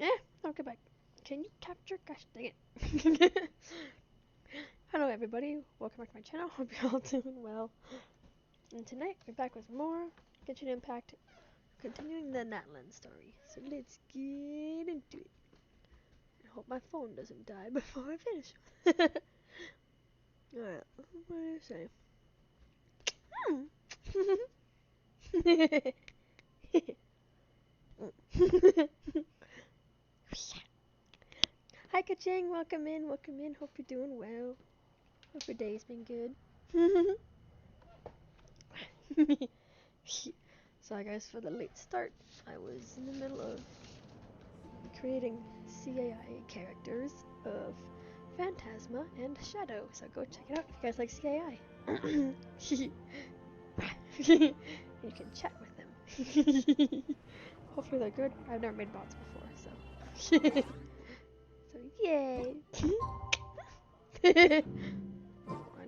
Okay, back. Can you capture? Gosh dang it. Hello everybody, welcome back to my channel. Hope you're all doing well. And tonight we're back with more Genshin Impact, continuing the Natlan story. So let's get into it. I hope my phone doesn't die before I finish. Alright, what do I say? Hi Kachina, welcome in, welcome in. Hope you're doing well. Hope your day's been good. Sorry guys for the late start. I was in the middle of creating CAI characters of Phantasma and Shadow, so go check it out if you guys like CAI. You can chat with them. Hopefully they're good. I've never made bots before, so so yay.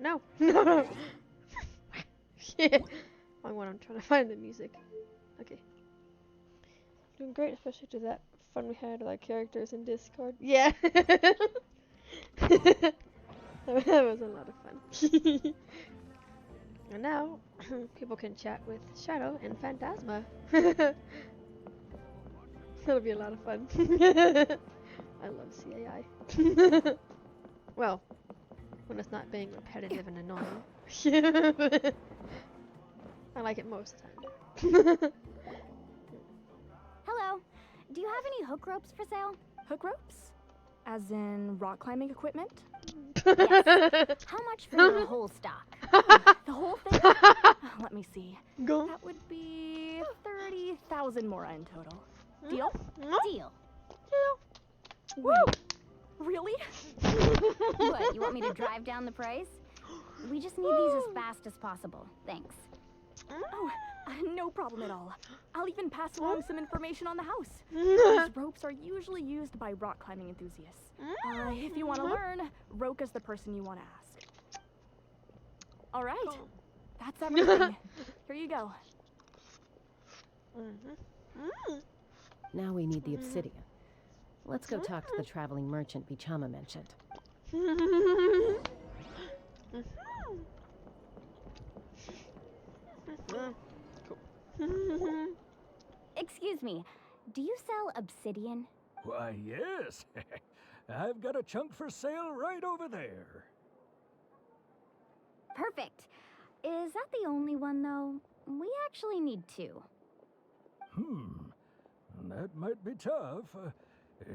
No. Wrong one, I'm trying to find the music. Okay. Doing great, especially to that fun we had with our characters in Discord. Yeah! That was a lot of fun. And now, people can chat with Shadow and Phantasma. That'll be a lot of fun. I love CAI. Well, when it's not being repetitive and annoying. I like it most of the time. Hello. Do you have any hook ropes for sale? Hook ropes? As in rock climbing equipment? Yes. How much for your whole stock? The whole thing? Let me see. Go. That would be 30,000 mora in total. Deal? Deal. Wait, really? What, you want me to drive down the price? We just need these as fast as possible. Thanks. Oh, no problem at all. I'll even pass along some information on the house. These ropes are usually used by rock climbing enthusiasts. If you want to learn, Roka's the person you want to ask. All right, that's everything. Here you go. Now we need the obsidian. Let's go talk to the traveling merchant Bichama mentioned. Excuse me, do you sell obsidian? Why, yes. I've got a chunk for sale right over there. Perfect. Is that the only one, though? We actually need two. That might be tough.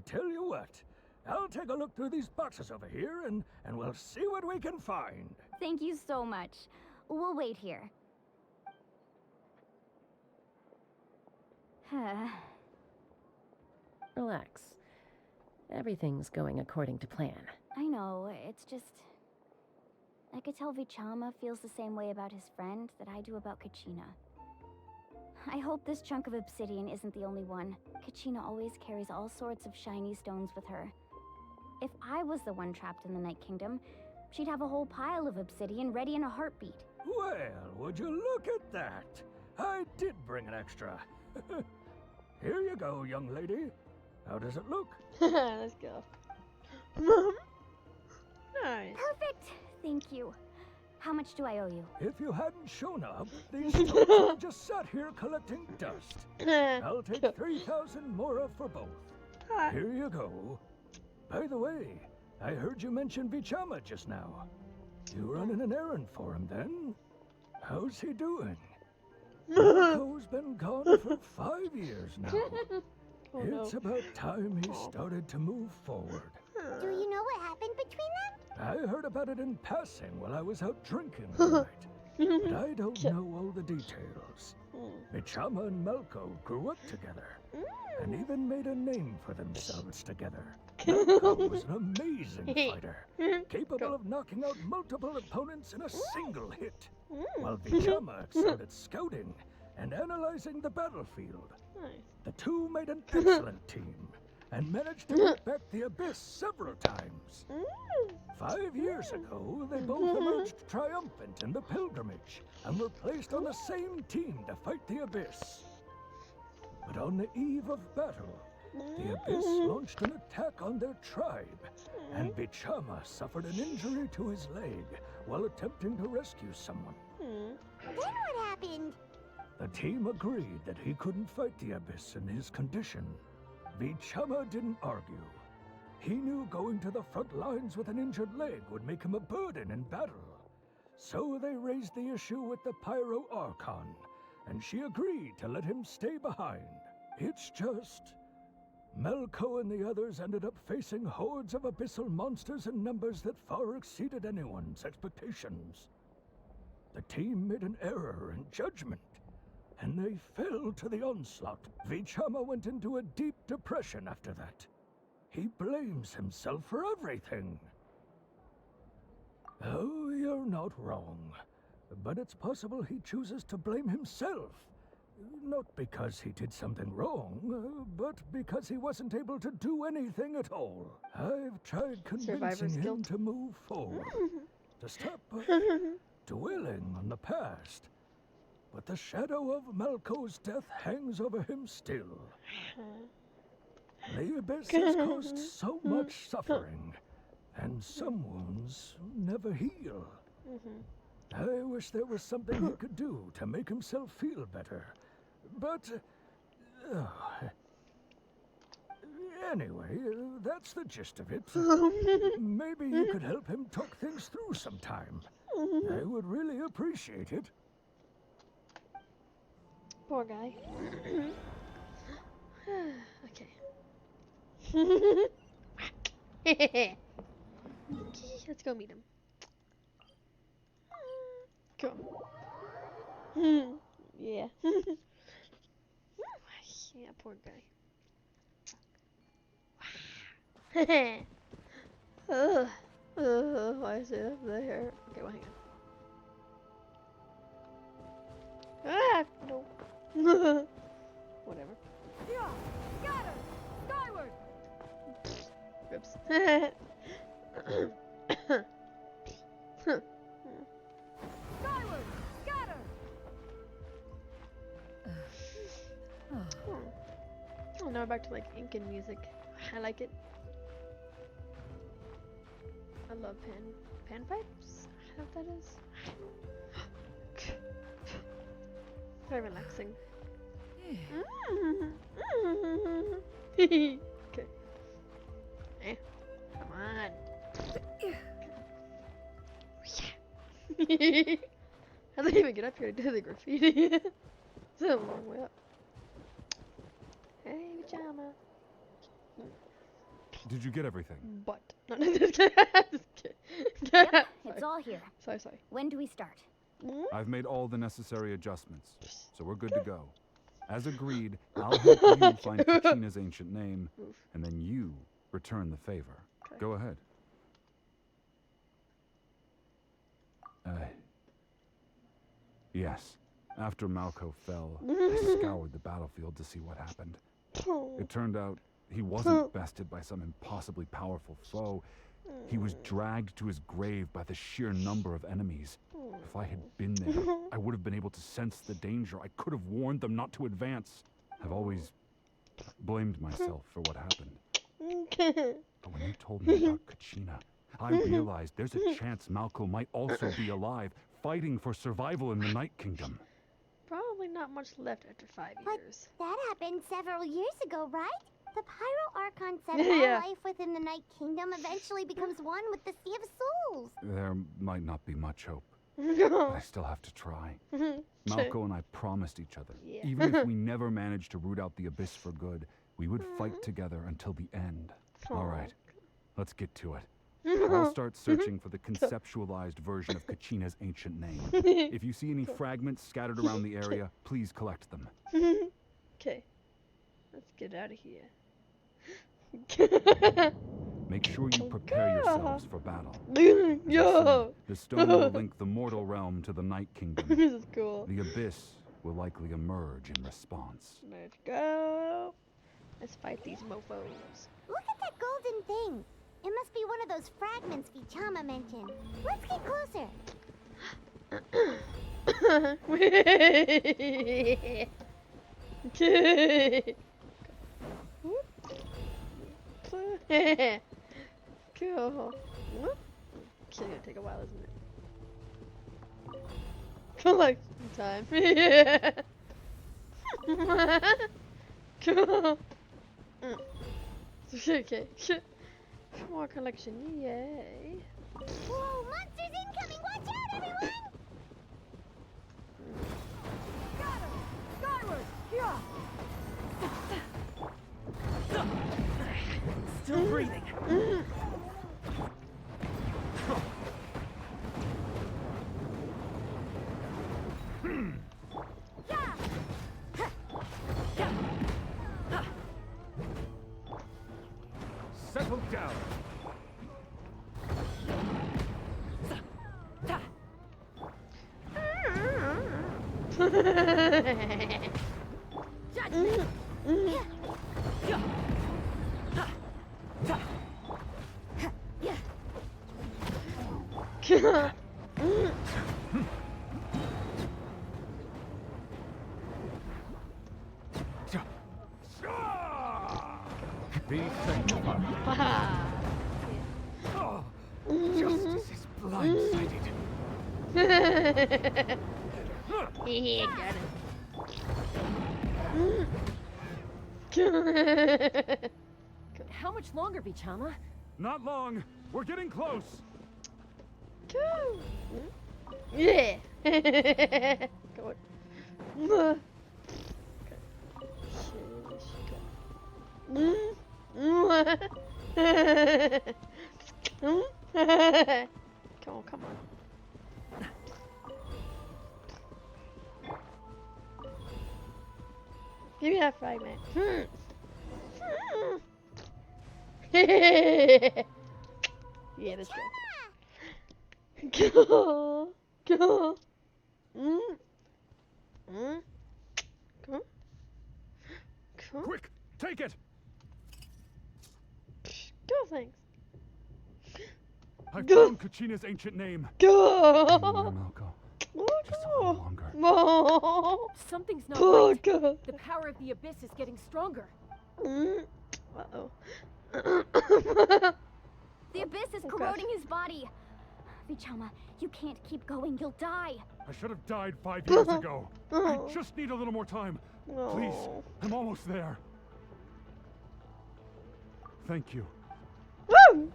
Tell you what, I'll take a look through these boxes over here and we'll see what we can find. Thank you so much. We'll wait here. Relax. Everything's going according to plan. I know, it's just... I could tell Vichama feels the same way about his friend that I do about Kachina. I hope this chunk of obsidian isn't the only one. Kachina always carries all sorts of shiny stones with her. If I was the one trapped in the Night Kingdom, she'd have a whole pile of obsidian ready in a heartbeat. Well, would you look at that? I did bring an extra. Here you go, young lady. How does it look? Let's go. Nice. Perfect! Thank you. How much do I owe you? If you hadn't shown up, these stones would have just sat here collecting dust. I'll take 3,000 mora for both. Here you go. By the way, I heard you mention Bichama just now. You running an errand for him then? How's he doing? Marco's been gone for 5 years now. It's about time he started to move forward. Do you know what happened between them? I heard about it in passing while I was out drinking one night, but I don't know all the details. Bichama and Malco grew up together, and even made a name for themselves together. Malco was an amazing fighter, capable of knocking out multiple opponents in a single hit, while Bichama excelled at scouting and analyzing the battlefield. The two made an excellent team, and managed to get back the Abyss several times. 5 years ago, they both emerged triumphant in the pilgrimage, and were placed on the same team to fight the Abyss. But on the eve of battle, the Abyss launched an attack on their tribe, and Bichama suffered an injury to his leg while attempting to rescue someone. Then what happened? The team agreed that he couldn't fight the Abyss in his condition. Bichama didn't argue. He knew going to the front lines with an injured leg would make him a burden in battle. So they raised the issue with the Pyro Archon, and she agreed to let him stay behind. It's just... Melko and the others ended up facing hordes of abyssal monsters in numbers that far exceeded anyone's expectations. The team made an error in judgment, and they fell to the onslaught. Vichama went into a deep depression after that. He blames himself for everything. Oh, you're not wrong. But it's possible he chooses to blame himself. Not because he did something wrong, but because he wasn't able to do anything at all. I've tried convincing Survivor's him guilt. to move forward, to stop dwelling on the past. But the shadow of Malko's death hangs over him still. The Abyss has caused so much suffering, and some wounds never heal. I wish there was something he could do to make himself feel better. But, anyway, that's the gist of it. Maybe you could help him talk things through sometime. I would really appreciate it. Poor guy. Okay. Let's go meet him. Cool. Yeah. Yeah, poor guy. Why is it up there? Okay, well, hang on. Ah, no. Whatever. Yeah, got her! Skyward! Oops. Skyward! Got her! Oh, now we're back to like Incan music. I like it. I love panpipes. I don't know what that is. Very relaxing. Okay. Eh, come on. How did I even get up here to do the graffiti? It's a long way up. Hey, pajama. Did you get everything? But. No, just kidding. Yep, it's all here. Sorry. When do we start? I've made all the necessary adjustments, so we're good to go. As agreed, I'll help you find Kachina's ancient name, and then you return the favor. Okay. Go ahead. Yes. After Malko fell, I scoured the battlefield to see what happened. It turned out he wasn't bested by some impossibly powerful foe. He was dragged to his grave by the sheer number of enemies. If I had been there, I would have been able to sense the danger. I could have warned them not to advance. I've always blamed myself for what happened. But when you told me about Kachina, I realized there's a chance Malko might also be alive, fighting for survival in the Night Kingdom. Probably not much left after 5 But years. that happened several years ago, right? The Pyro Archon said Yeah. all life within the Night Kingdom eventually becomes one with the Sea of Souls. There might not be much hope, but I still have to try. Malko and I promised each other, Yeah. even if we never managed to root out the Abyss for good, we would fight together until the end. All right, let's get to it. I'll start searching for the conceptualized version of Kachina's ancient name. If you see any fragments scattered around the area, please collect them. Okay. Let's get out of here. Make sure you prepare yourselves for battle. Yo! The stone will link the mortal realm to the Night Kingdom. This is cool. The Abyss will likely emerge in response. Let's go. Let's fight these mofos. Look at that golden thing. It must be one of those fragments Vichama mentioned. Let's get closer. Cool. Whoop. It's gonna take a while, isn't it? Collection time. Yeah. Cool. Okay. More collection. Yay. Whoa, monsters incoming! Watch out, everyone! Skyward! Yeah! Still breathing. Settle down. Be sanctified. Oh, justice is blindsided. Yeah, got it. How much longer, Vichama? Not long. We're getting close. Cool. Yeah. Go on. Come on. Give me that fragment. Yeah, that's good. Go. Go. Come. Come. Quick, take it. Go, thanks. I Go. found Kachina's ancient name. Go. Malco. Just a little longer. No. Something's not Go. right. Go. The power of the abyss is getting stronger. Uh-oh. The abyss is corroding his body. Vichama, you can't keep going. You'll die. I should have died 5 years ago. I Oh. just need a little more time. Please, Oh. I'm almost there. Thank you. Woo!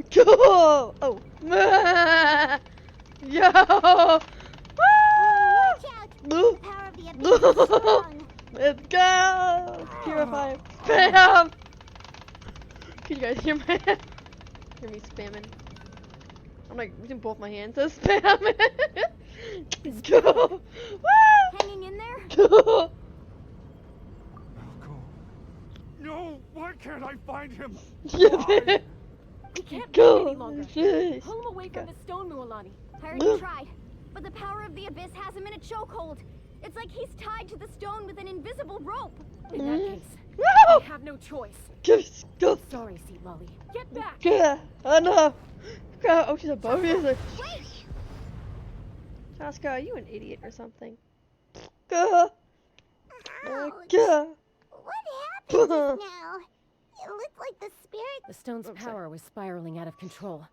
Go! Oh. Yo! Watch out! The Woo! power of the abyss is strong. Let's go! Purify. Bam! Can you guys hear my hear me spamming? I'm like using both my hands to spam it. Go! Woo! Hanging in there? Go! Malco. No, why can't I find him? Yeah, We can't go! wait any longer. Jeez. Pull him away from the stone, Mualani. I already tried, but the power of the abyss has him in a chokehold. It's like he's tied to the stone with an invisible rope. In that case, Woo! I have no choice. Go! Go! Sorry, Sea Lolly. Get back! Go! Oh no! Go! Oh, she's a bow user. Wait! Shaska, are you an idiot or something? Go! Ouch. Go! What happened just now? It looked like the spirit. The stone's Oops, power was spiraling out of control.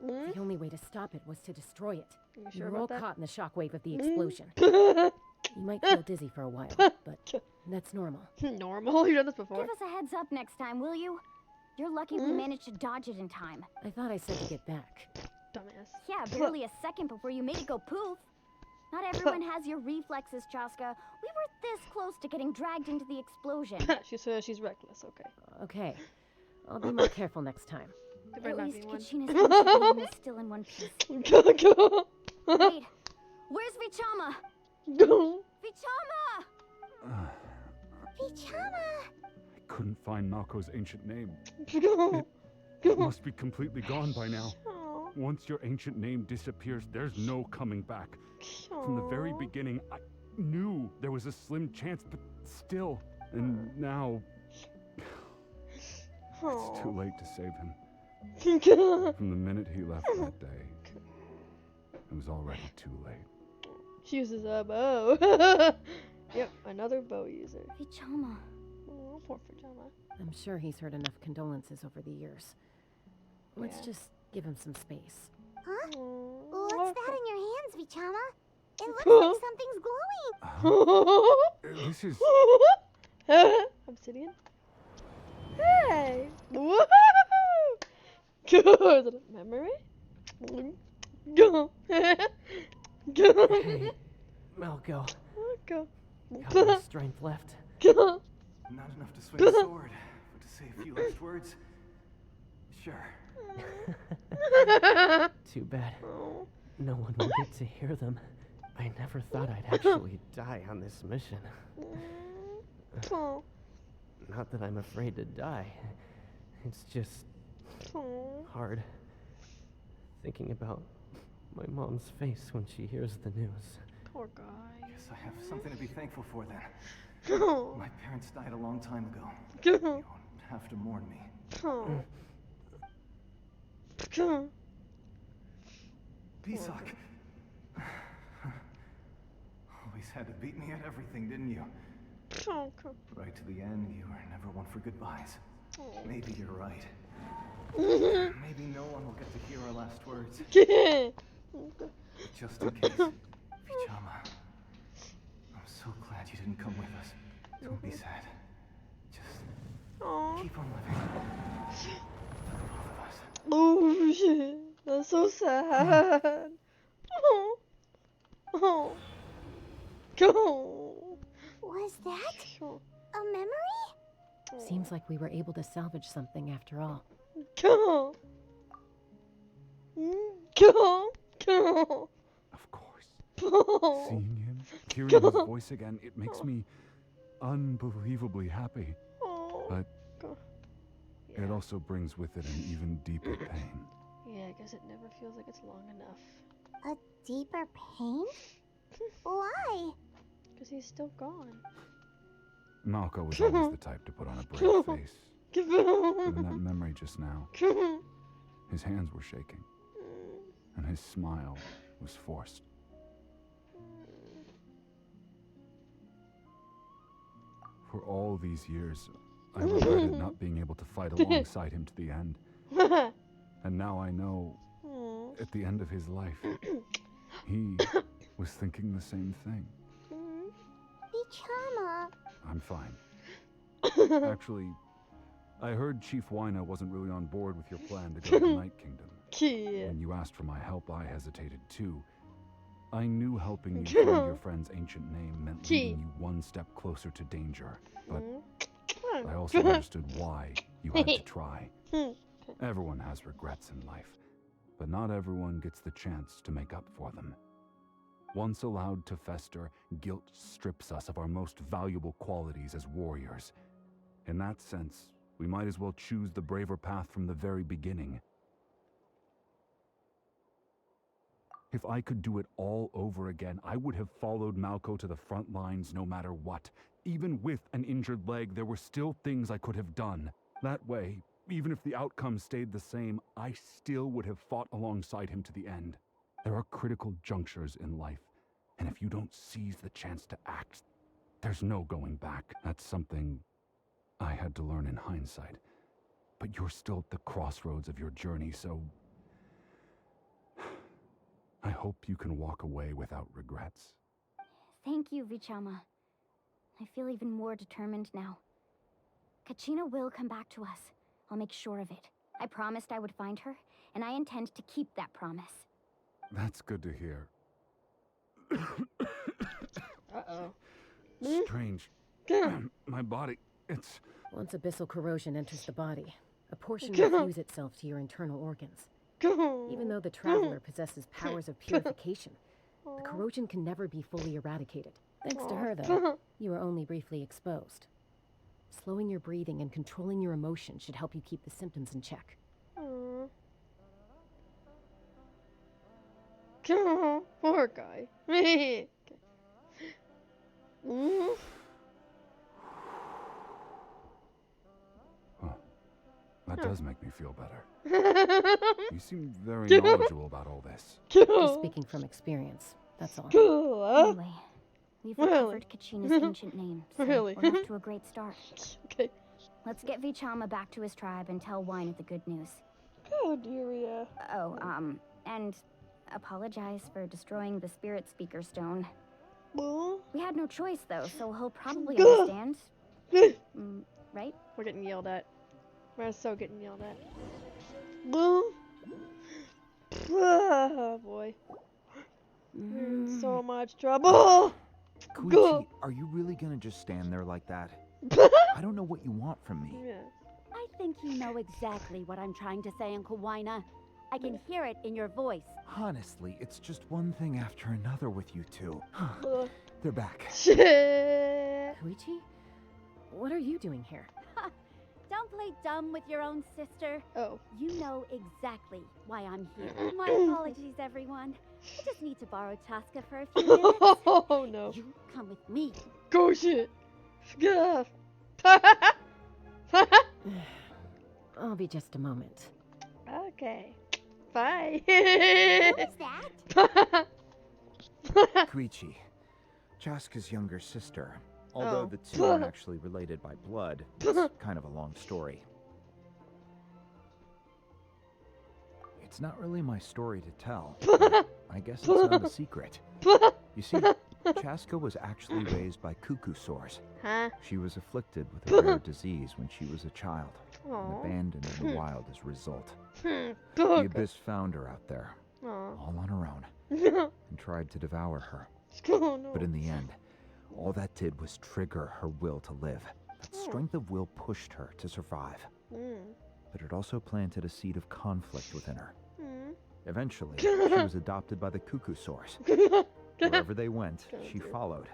Mm? The only way to stop it was to destroy it. You We sure were all about caught in the shockwave of the explosion. that? You might feel dizzy for a while, but that's normal. Normal? You've done this before? Give us a heads up next time, will you? You're lucky we managed to dodge it in time. I thought I said to get back. Dumbass. Yeah, barely a second before you made it go poof. Not everyone has your reflexes, Chaska. We were this close to getting dragged into the explosion. She says she's reckless, okay. Okay, I'll be more careful next time. There better At not least be one. Kachina's ancient name is still in one piece. Go, go! Wait, where's Vichama? Go! Vichama! Vichama! I couldn't find Malco's ancient name. Go! It must be completely gone by now. Aw. Once your ancient name disappears, there's no coming back. From the very Aw. beginning, I knew there was a slim chance, but still. And now, it's too late to save him. Go! From the minute he left that day, it was already too late. She uses a bow. Yep, another bow user. Vichama. Aw. Poor pajama. I'm sure he's heard enough condolences over the years. Let's Yeah. just give him some space. Huh? Aw, What's that in your hands, Vichama? It looks Huh? like something's glowing. This is... Obsidian? Hey! Woohoo! Good! Is it a memory? Go! Go! Hey, Malco. Go! Got any strength left? Go! Not enough to swing a sword, but to say a few last words? Sure. Too bad. Oh. No one will get to hear them. I never thought I'd actually die on this mission. Oh. Not that I'm afraid to die. It's just Oh. hard thinking about my mom's face when she hears the news. Poor guy. Guess I have something to be thankful for then. Oh. My parents died a long time ago. Go! You won't have to mourn me. Oh. Go! Pisak! Always had to beat me at everything, didn't you? Oh. Right to the end, you were never one for goodbyes. Oh. Maybe you're right. Maybe no one will get to hear our last words. But just in case, Vichama, I'm so glad you didn't come with us. Don't be sad. Just Aw. keep on living. For the both of us. Oh shit, that's so sad. Oh, oh, go. Was that Go. a memory? Seems like we were able to salvage something after all. Go. Go. Go. Of course. Oh. Seeing him, hearing his voice again, it makes me unbelievably happy. Oh. But Go. it also brings with it an even deeper pain. Yeah, I guess it never feels like it's long enough. A deeper pain? Why? Because he's still gone. Malco was always the type to put on a brave face. But in that memory just now, his hands were shaking, and his smile was forced. For all these years, I regretted not being able to fight alongside him to the end. And now I know, at the end of his life, he was thinking the same thing. Vichama. I'm fine. Actually, I heard Chief Wina wasn't really on board with your plan to go to the Night Kingdom. Yeah. When you asked for my help, I hesitated too. I knew helping you find your friend's ancient name meant leading you one step closer to danger, but I also understood why you had to try. Everyone has regrets in life, but not everyone gets the chance to make up for them. Once allowed to fester, guilt strips us of our most valuable qualities as warriors. In that sense, we might as well choose the braver path from the very beginning. If I could do it all over again, I would have followed Malco to the front lines no matter what. Even with an injured leg, there were still things I could have done. That way, even if the outcome stayed the same, I still would have fought alongside him to the end. There are critical junctures in life, and if you don't seize the chance to act, there's no going back. That's something I had to learn in hindsight. But you're still at the crossroads of your journey, so I hope you can walk away without regrets. Thank you, Vichama. I feel even more determined now. Kachina will come back to us. I'll make sure of it. I promised I would find her, and I intend to keep that promise. That's good to hear. Uh-oh. Strange. My body, it's... Once abyssal corrosion enters the body, a portion will fuse itself to your internal organs. Even though the traveler possesses powers of purification, the corrosion can never be fully eradicated. Thanks to her, though, you are only briefly exposed. Slowing your breathing and controlling your emotions should help you keep the symptoms in check. Poor guy. That does make me feel better. You seem very knowledgeable about all this. Just speaking from experience, that's all. Anyway, We've Really? recovered Kachina's ancient name, so Really? we're off to a great start. Okay. Let's get Vichama back to his tribe and tell Wine the good news. Oh, dearie. Oh, and apologize for destroying the spirit speaker stone. Well, We had no choice, though, so he'll probably understand. Right? we're getting yelled at. We're so getting yelled at. Well, oh boy. We're in so much trouble. Koichi, are you really gonna just stand there like that? I don't know what you want from me. Yeah. I think you know exactly what I'm trying to say, Uncle Wina. I can hear it in your voice. Honestly, it's just one thing after another with you two. They're back. Shit. Koichi? What are you doing here? Don't play dumb with your own sister. Oh. You know exactly why I'm here. My apologies, everyone. I just need to borrow Chaska for a few minutes. Oh no. You come with me. Go shit. Scuff. I'll be just a moment. Okay. Bye. Who is that? Koichi, Chaska's younger sister. Although Oh. the two aren't actually related by blood, it's kind of a long story. It's not really my story to tell. But I guess it's not a secret. You see, Chaska was actually raised by cuckoo sores. Huh? She was afflicted with a rare disease when she was a child, and Aw. abandoned in the wild as a result. The Okay. Abyss found her out there, Aw. all on her own, and tried to devour her. Oh no. But in the end, all that did was trigger her will to live. That strength of will pushed her to survive. But it also planted a seed of conflict within her. Eventually, she was adopted by the cuckoo source. Wherever they went, she followed,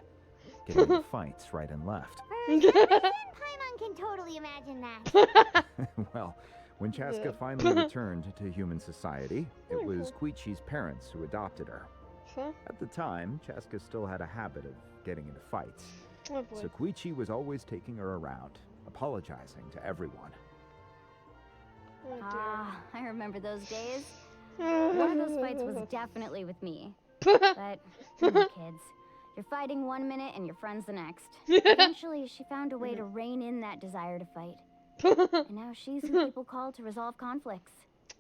getting in fights right and left. Paimon can totally imagine that. Well, when Chaska finally returned to human society, it was Koichi's parents who adopted her. Huh? At the time, Chaska still had a habit of getting into fights. Oh boy. So Koichi was always taking her around, apologizing to everyone. Oh, dear. Ah, I remember those days. One of those fights was definitely with me. But, you know, kids, you're fighting one minute and your friend's the next. Eventually, she found a way to rein in that desire to fight. And now she's who people call to resolve conflicts.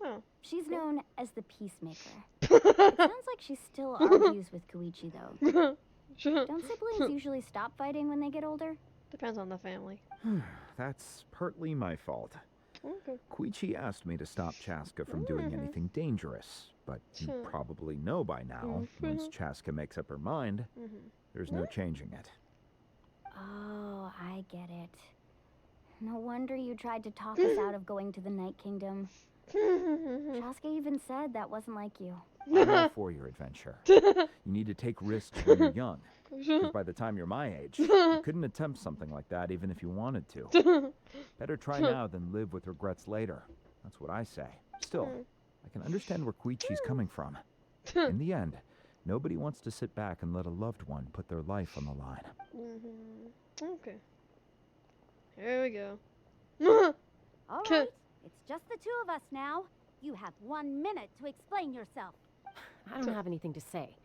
Oh. She's known as the peacemaker. It sounds like she still argues with Koichi, though. Don't siblings usually stop fighting when they get older? Depends on the family. That's partly my fault. Okay. Koichi asked me to stop Chaska from doing anything dangerous, but you Sure. probably know by now, once Chaska makes up her mind, there's no changing it. Oh, I get it. No wonder you tried to talk us out of going to the Night Kingdom. Chaska even said that wasn't like you. I'm all for your adventure. You need to take risks when you're young, because by the time you're my age, you couldn't attempt something like that even if you wanted to. Better try now than live with regrets later. That's what I say. Still, I can understand where Koichi's coming from. In the end, nobody wants to sit back and let a loved one put their life on the line. Okay. Here we go. All right, it's just the two of us now. You have 1 minute to explain yourself. I don't have anything to say.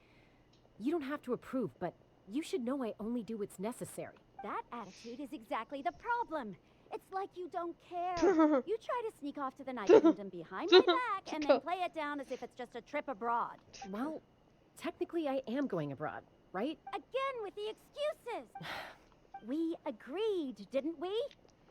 You don't have to approve, but you should know I only do what's necessary. That attitude is exactly the problem. It's like you don't care. You try to sneak off to the Night Kingdom behind my back and then play it down as if it's just a trip abroad. Well, technically I am going abroad, right? Again with the excuses. We agreed, didn't we?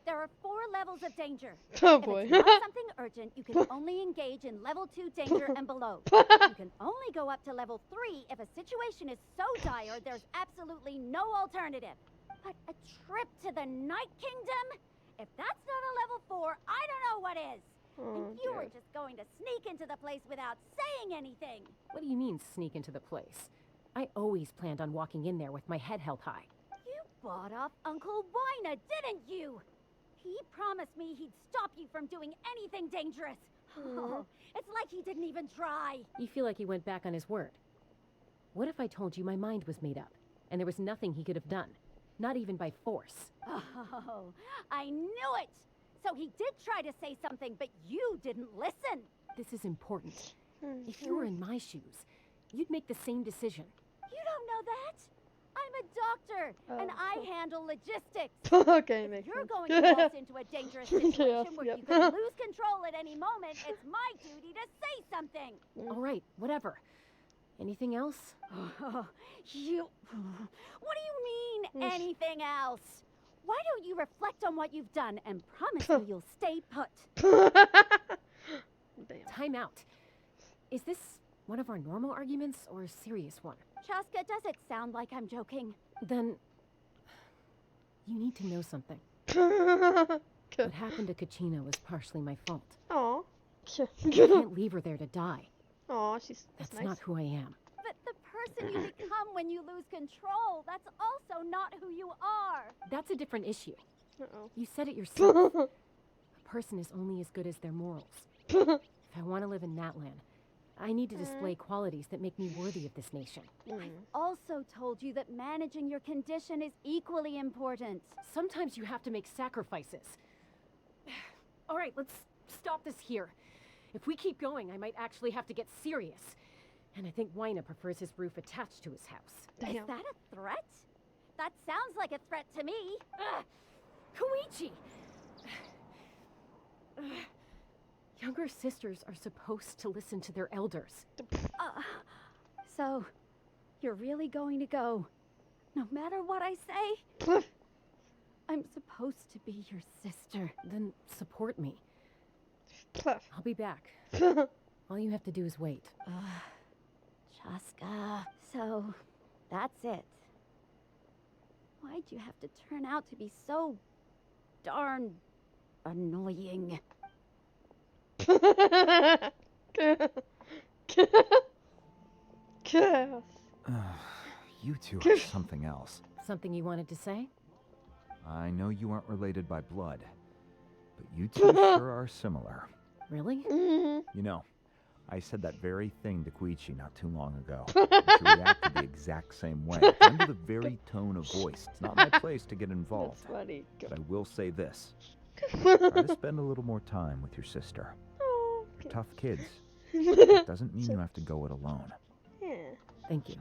There are 4 levels of danger. Oh If boy. it's not something urgent, you can only engage in level 2 danger and below. You can only go up to level 3 if a situation is so dire there's absolutely no alternative. But a trip to the Night Kingdom? If that's not a level 4, I don't know what is. And you were just going to sneak into the place without saying anything. What do you mean, sneak into the place? I always planned on walking in there with my head held high. You bought off Uncle Wina, didn't you? He promised me he'd stop you from doing anything dangerous. Oh, it's like he didn't even try. You feel like he went back on his word. What if I told you my mind was made up, and there was nothing he could have done? Not even by force. Oh, I knew it! So he did try to say something, but you didn't listen. This is important. If you were in my shoes, you'd make the same decision. You don't know that. I'm a doctor, and Oh, I cool. handle logistics. Okay, If makes you're sense. going to get us into a dangerous situation Yes, where yep. you could lose control at any moment, it's my duty to say something. All right, whatever. Anything else? You... What do you mean, anything else? Why don't you reflect on what you've done and promise me you'll stay put? Damn. Time out. Is this one of our normal arguments or a serious one? Chaska, does it sound like I'm joking? Then you need to know something. What happened to Kachina was partially my fault. Aw. I can't leave her there to die. Aw, that's That's nice. not who I am. But the person you become when you lose control, that's also not who you are. That's a different issue. Uh-oh. You said it yourself. A person is only as good as their morals. If I want to live in Natlan, I need to display qualities that make me worthy of this nation. Also told you that managing your condition is equally important. Sometimes you have to make sacrifices. All right, let's stop this here. If we keep going, I might actually have to get serious. And I think Waina prefers his roof attached to his house. Damn. Is that a threat? That sounds like a threat to me. Koichi! Younger sisters are supposed to listen to their elders. So, you're really going to go, no matter what I say? I'm supposed to be your sister. Then support me. Puff. I'll be back. All you have to do is wait. Chaska. So, that's it. Why'd you have to turn out to be so darn annoying? You two are something else. Something you wanted to say? I know you aren't related by blood, but you two sure are similar. Really? You know, I said that very thing to Koichi not too long ago. And she reacted the exact same way, down to the very tone of voice. It's not my place to get involved. That's funny. But I will say this. Try to spend a little more time with your sister. Oh, They're tough kids. It doesn't mean you have to go it alone. Yeah. Thank you.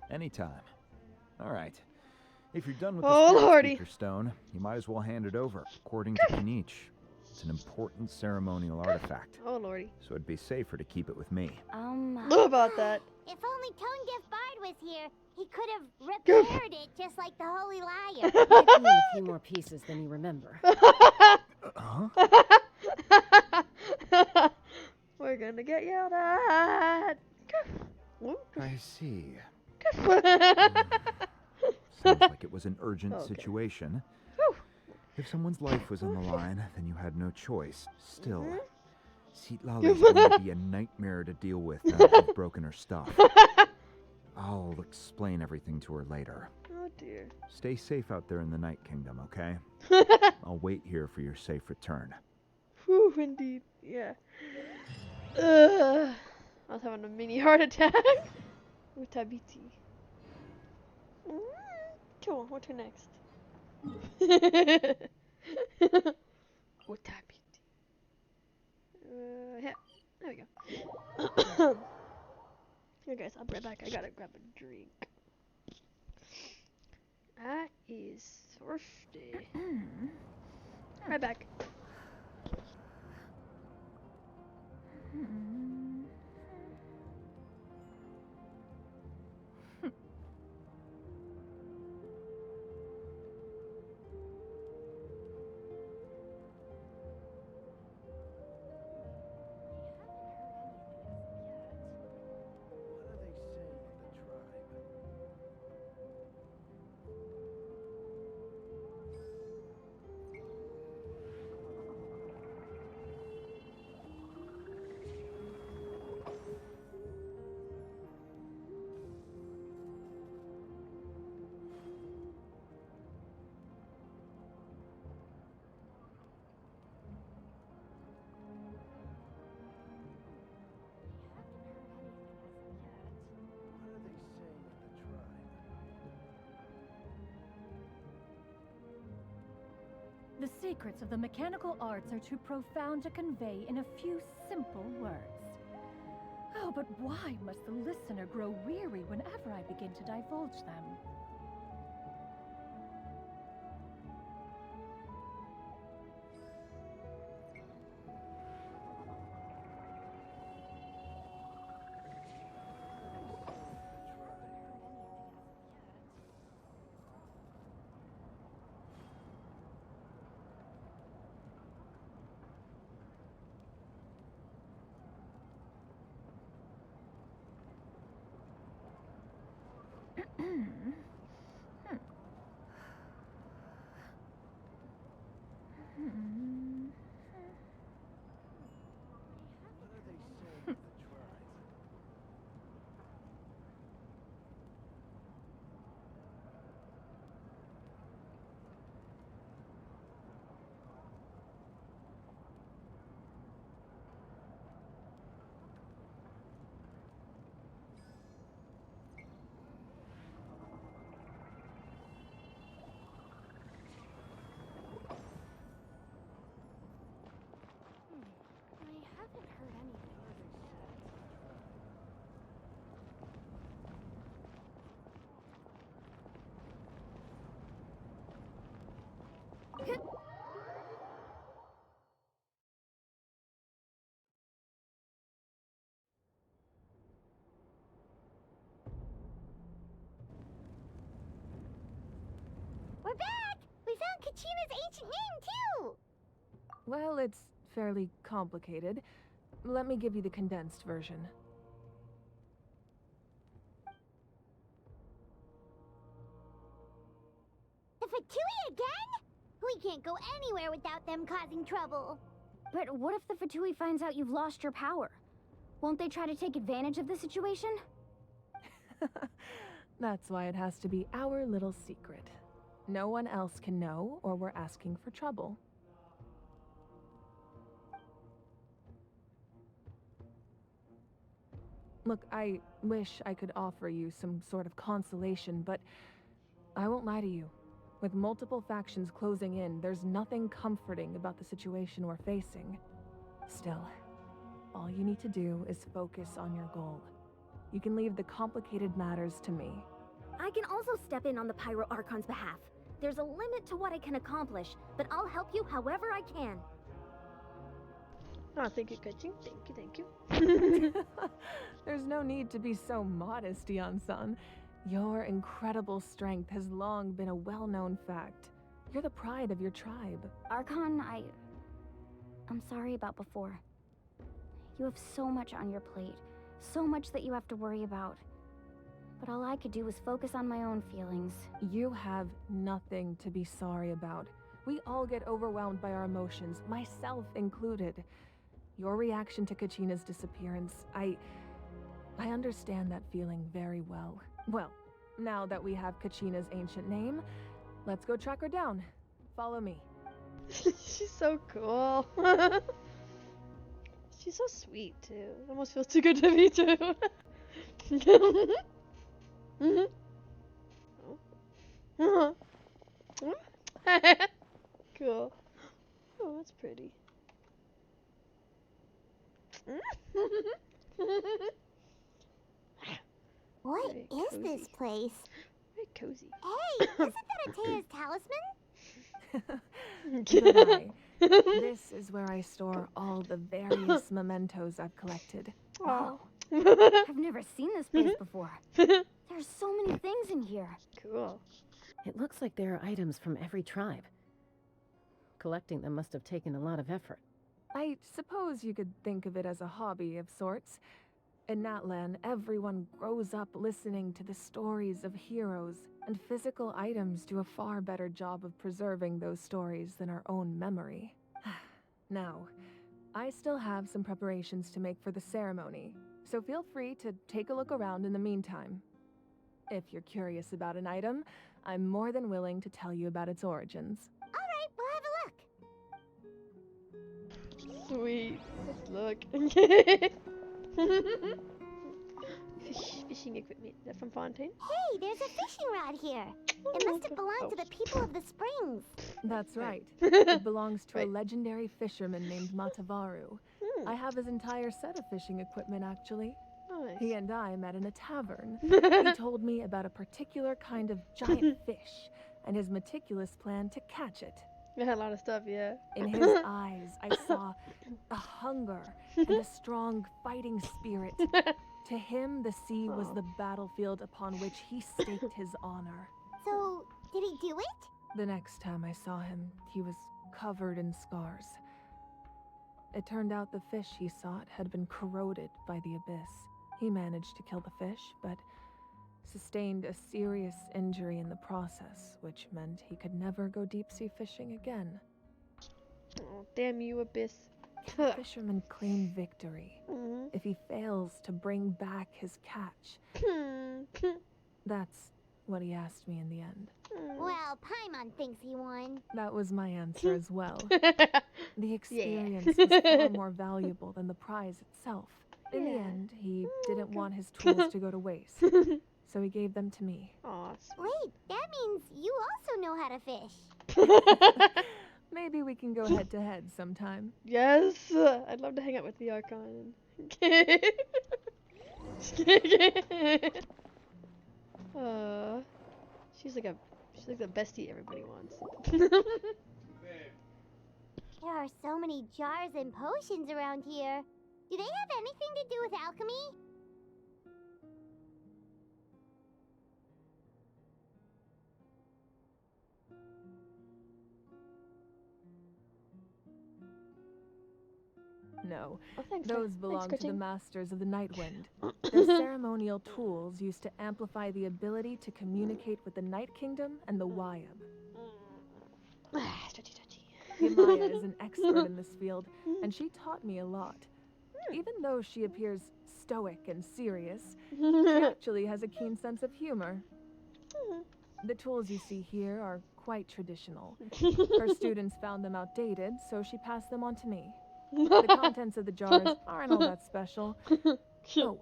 Anytime. All right. If you're done with Oh, the lordy. speaker stone, you might as well hand it over. According to Kinich, it's an important ceremonial artifact, Oh, lordy. so it'd be safer to keep it with me. Know about that. If only Tone Deaf Bard was here, he could have repaired it just like the Holy Liar. Might be in a few more pieces than you remember. Huh? We're gonna get yelled at. I see. Sounds like it was an urgent Okay. situation. If someone's life was on the line, then you had no choice. Still, Seatlali's going to be a nightmare to deal with now that you've broken her stuff. I'll explain everything to her later. Oh, dear. Stay safe out there in the Night Kingdom, okay? I'll wait here for your safe return. Whew, indeed. Yeah. I was having a mini heart attack. Utabiti. Cool, what to next? Utabiti. Yeah, there we go. Here guys, I'll be right back. I gotta grab a drink. That is thirsty. Right back. What are they saying of the tribe? What are they saying of the tribe? The secrets of the mechanical arts are too profound to convey in a few simple words. Oh, but why must the listener grow weary whenever I begin to divulge them? We're back! We found Kachina's ancient name, too! Well, it's fairly complicated. Let me give you the condensed version. The Fatui again? We can't go anywhere without them causing trouble. But what if the Fatui finds out you've lost your power? Won't they try to take advantage of the situation? That's why it has to be our little secret. No one else can know, or we're asking for trouble. Look, I wish I could offer you some sort of consolation, but I won't lie to you. With multiple factions closing in, there's nothing comforting about the situation we're facing. Still, all you need to do is focus on your goal. You can leave the complicated matters to me. I can also step in on the Pyro Archon's behalf. There's a limit to what I can accomplish, but I'll help you however I can. Oh, thank you, Kachina. Thank you. There's no need to be so modest, Yan-san. Your incredible strength has long been a well-known fact. You're the pride of your tribe. Archon, I'm sorry about before. You have so much on your plate, so much that you have to worry about. But all I could do was focus on my own feelings. You have nothing to be sorry about. We all get overwhelmed by our emotions, myself included. Your reaction to Kachina's disappearance, I understand that feeling very well. Well, now that we have Kachina's ancient name, let's go track her down. Follow me. She's so cool. She's so sweet, too. It almost feels too good to be true. Cool. Oh, that's pretty. What Very is cozy. this place? Very cozy. Hey, isn't that Atea's talisman? Goodbye. This is where I store all the various mementos I've collected. Wow. I've never seen this place before. There's so many things in here. Cool. It looks like there are items from every tribe. Collecting them must have taken a lot of effort. I suppose you could think of it as a hobby of sorts. In Natlan, everyone grows up listening to the stories of heroes, and physical items do a far better job of preserving those stories than our own memory. Now, I still have some preparations to make for the ceremony, so feel free to take a look around in the meantime. If you're curious about an item, I'm more than willing to tell you about its origins. Alright, we'll have a look. Sweet. Let's look. Fishing equipment. Is that from Fontaine? Hey, there's a fishing rod here. It must have belonged to the people of the springs. That's right. It belongs to Right. a legendary fisherman named Matavaru. I have his entire set of fishing equipment, actually. Nice. He and I met in a tavern. He told me about a particular kind of giant fish and his meticulous plan to catch it. They had a lot of stuff, yeah. In his eyes, I saw a hunger and a strong fighting spirit. To him, the sea was the battlefield upon which he staked his honor. So, did he do it? The next time I saw him, he was covered in scars. It turned out the fish he sought had been corroded by the abyss. He managed to kill the fish, but sustained a serious injury in the process, which meant he could never go deep-sea fishing again. Oh, damn you, Abyss. Can the fisherman claim victory if he fails to bring back his catch? That's what he asked me in the end. Well, Paimon thinks he won. That was my answer as well. The experience was far more valuable than the prize itself. In the end, he didn't want his tools to go to waste, so he gave them to me. Aw, Wait, that means you also know how to fish. Maybe we can go head to head sometime. yes, I'd love to hang out with the Archon. She's like the bestie everybody wants. There are so many jars and potions around here. Do they have anything to do with alchemy? No, Oh, thanks, those Jack. belong Thanks, to the Kachina. Masters of the Nightwind. They're ceremonial tools used to amplify the ability to communicate with the Night Kingdom and the Wyab. Touchy, touchy. Himaya is an expert in this field, and she taught me a lot. Even though she appears stoic and serious, she actually has a keen sense of humor. The tools you see here are quite traditional. Her students found them outdated, so she passed them on to me. The contents of the jars aren't all that special. Oh,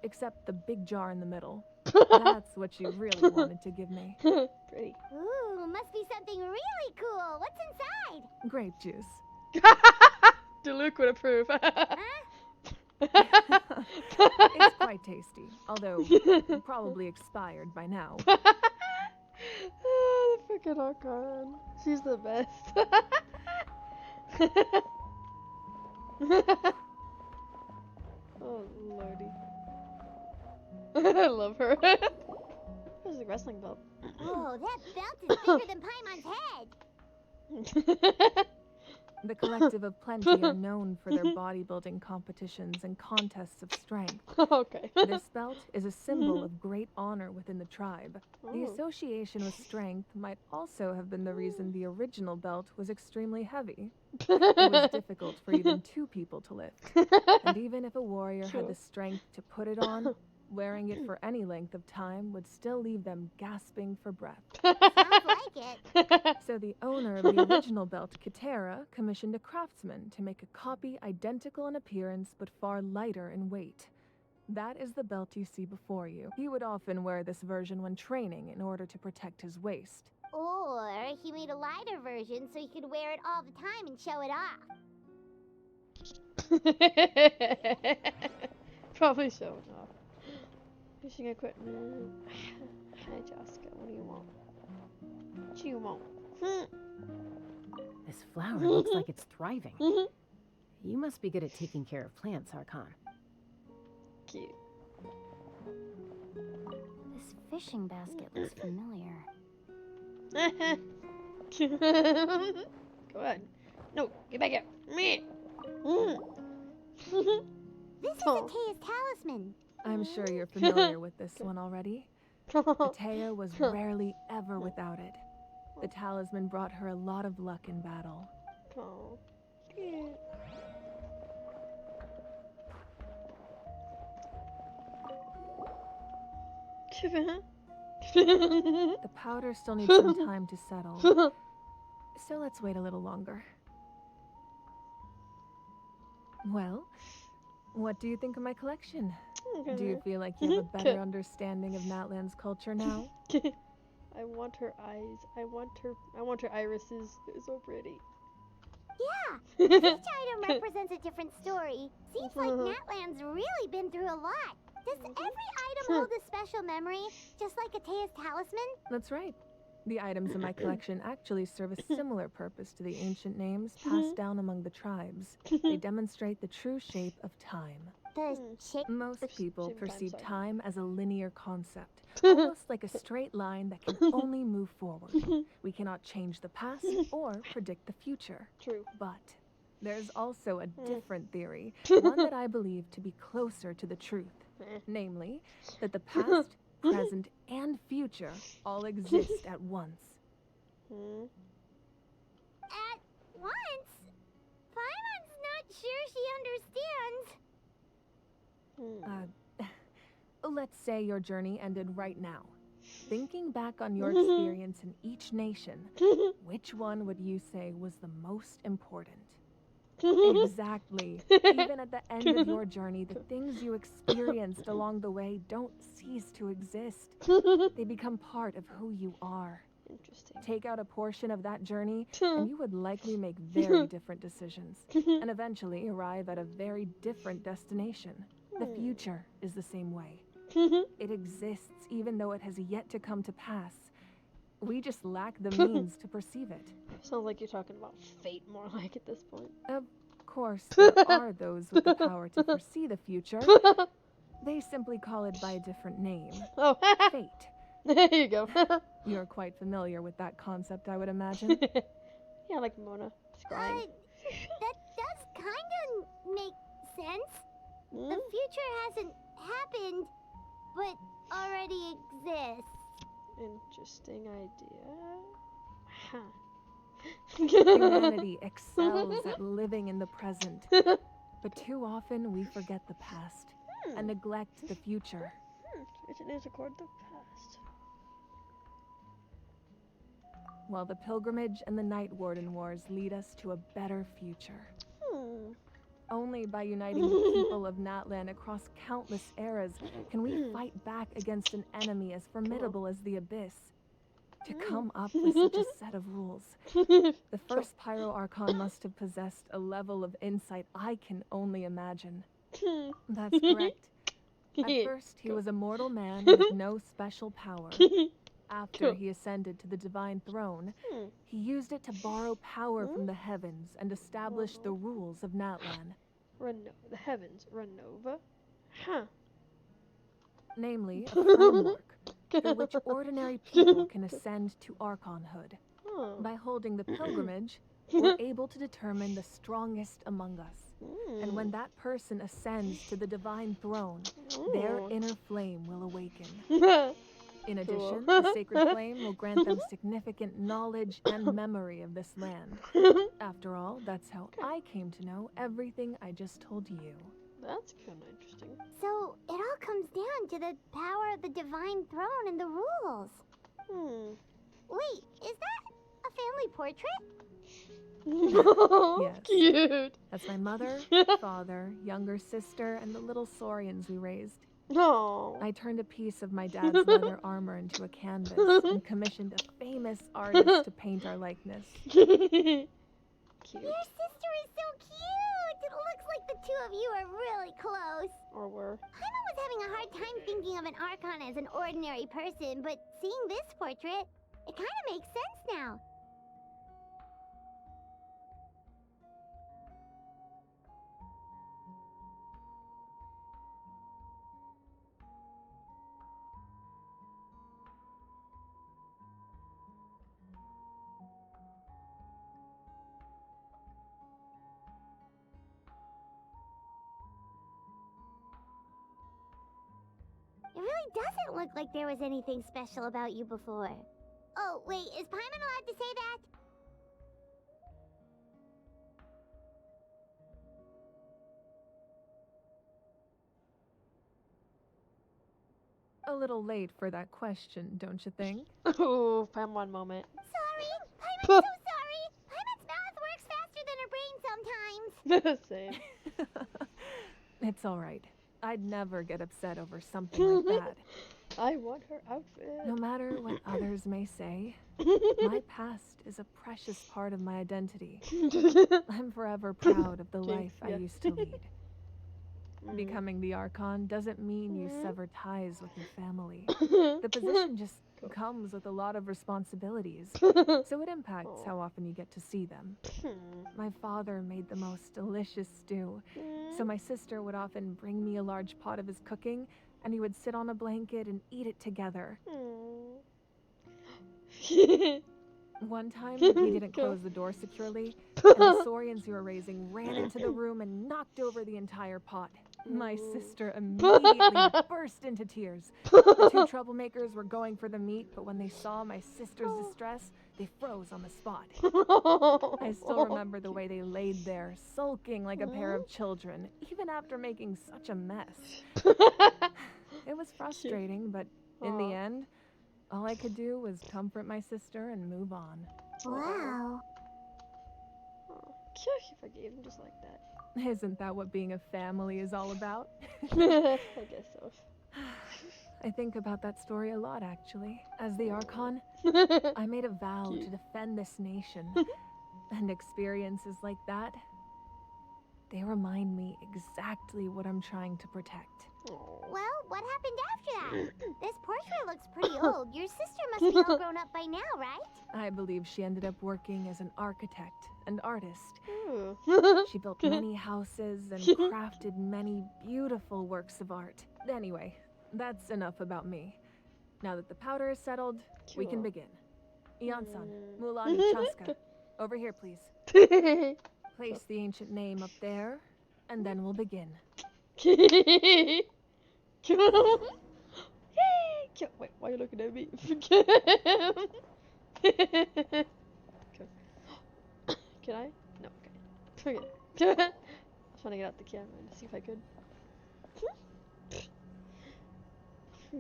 except the big jar in the middle. That's what she really wanted to give me. Pretty. Ooh, must be something really cool. What's inside? Grape juice. Luke would approve. It's quite tasty, although probably expired by now. Oh, the freaking Archon. She's the best. Oh, lordy. I love her. This is a wrestling belt. Oh, that belt is bigger than Paimon's head. The Collective of Plenty are known for their bodybuilding competitions and contests of strength. Okay. This belt is a symbol of great honor within the tribe. The association with strength might also have been the reason the original belt was extremely heavy. It was difficult for even two people to lift. And even if a warrior had the strength to put it on, wearing it for any length of time would still leave them gasping for breath. Sounds like it. So the owner of the original belt, Katera, commissioned a craftsman to make a copy identical in appearance but far lighter in weight. That is the belt you see before you. He would often wear this version when training in order to protect his waist. Or he made a lighter version so he could wear it all the time and show it off. Probably showing off. Fishing equipment. Hi, Jessica. What do you want? What do you want? This flower looks like it's thriving. You must be good at taking care of plants, Archon. Cute. This fishing basket looks familiar. Go ahead. No, get back here. This is Atea's talisman. I'm sure you're familiar with this one already. Atea was rarely ever without it. The talisman brought her a lot of luck in battle. Oh, cute. The powder still needs some time to settle, so let's wait a little longer. Well, what do you think of my collection? Do you feel like you have a better understanding of Natlan's culture now? I want her eyes. I want her irises. They're so pretty. Yeah, each item represents a different story. Seems like Natlan's really been through a lot. Does every item hold a special memory, just like Atea's talisman? That's right. The items in my collection actually serve a similar purpose to the ancient names passed down among the tribes. They demonstrate the true shape of time. The shape. Most people Same time, perceive sorry. time as a linear concept, almost like a straight line that can only move forward. We cannot change the past or predict the future. True. But there's also a different theory, one that I believe to be closer to the truth. Namely, that the past, present, and future all exist at once. At once? Paimon's not sure she understands. Let's say your journey ended right now. Thinking back on your experience in each nation, which one would you say was the most important? Exactly. Even at the end of your journey, the things you experienced along the way don't cease to exist. They become part of who you are. Interesting. Take out a portion of that journey, and you would likely make very different decisions, and eventually arrive at a very different destination. The future is the same way. It exists even though it has yet to come to pass. We just lack the means to perceive it. Sounds like you're talking about fate more like at this point. Of course, there are those with the power to foresee the future. They simply call it by a different name. Oh, Fate. there you go. You're quite familiar with that concept, I would imagine. Yeah, like Mona scrying. That does kinda make sense. The future hasn't happened, but already exists. Interesting idea. Huh. Humanity excels at living in the present, but too often we forget the past and neglect the future. It is record the past. While the pilgrimage and the Night Warden Wars lead us to a better future. Only by uniting the people of Natlan across countless eras can we fight back against an enemy as formidable as the Abyss. To come up with such a set of rules, the first Pyro Archon must have possessed a level of insight I can only imagine. That's correct. At first, he was a mortal man with no special power. After he ascended to the divine throne, he used it to borrow power from the heavens and establish the rules of Natlan. The heavens. Renova? Huh. Namely, a framework through which ordinary people can ascend to Archonhood. By holding the pilgrimage, we're able to determine the strongest among us. And when that person ascends to the divine throne, their inner flame will awaken. In addition, the sacred flame will grant them significant knowledge and memory of this land. After all, that's how I came to know everything I just told you. That's kind of interesting. So, it all comes down to the power of the divine throne and the rules. Wait, is that a family portrait? Yes. Cute. That's my mother, father, younger sister, and the little saurians we raised. No. I turned a piece of my dad's leather armor into a canvas and commissioned a famous artist to paint our likeness. Cute. Your sister is so cute! It looks like the two of you are really close. Or were. Paimon was having a hard time thinking of an Archon as an ordinary person, but seeing this portrait, it kind of makes sense now. It really doesn't look like there was anything special about you before. Oh, wait, is Paimon allowed to say that? A little late for that question, don't you think? Oh, Paimon moment. Sorry! Paimon's so sorry! Paimon's mouth works faster than her brain sometimes! Same. It's all right. I'd never get upset over something like that. I want her outfit. No matter what others may say, my past is a precious part of my identity. I'm forever proud of the life I used to lead. Becoming the Archon doesn't mean you sever ties with your family. The position just comes with a lot of responsibilities, so it impacts how often you get to see them. My father made the most delicious stew, so my sister would often bring me a large pot of his cooking, and we would sit on a blanket and eat it together. One time, we didn't close the door securely, and the Saurians who were raising ran into the room and knocked over the entire pot. My sister immediately burst into tears. The two troublemakers were going for the meat, but when they saw my sister's distress, they froze on the spot. I still remember the way they laid there, sulking like a pair of children, even after making such a mess. It was frustrating, but in the end, all I could do was comfort my sister and move on. Wow. She forgave him just like that. Isn't that what being a family is all about? I guess so. I think about that story a lot, actually. As the Archon, I made a vow to defend this nation. And experiences like that, they remind me exactly what I'm trying to protect. Well, what happened after that? This portrait looks pretty old. Your sister must be all grown up by now, right? I believe she ended up working as an architect and artist. She built many houses and crafted many beautiful works of art. Anyway, that's enough about me. Now that the powder is settled, we can begin. Ian-san, Mulani, Chaska, over here, please. Place the ancient name up there, and then we'll begin. Wait, why are you looking at me? Can I? No, okay. I was trying to get out the camera and see if I could.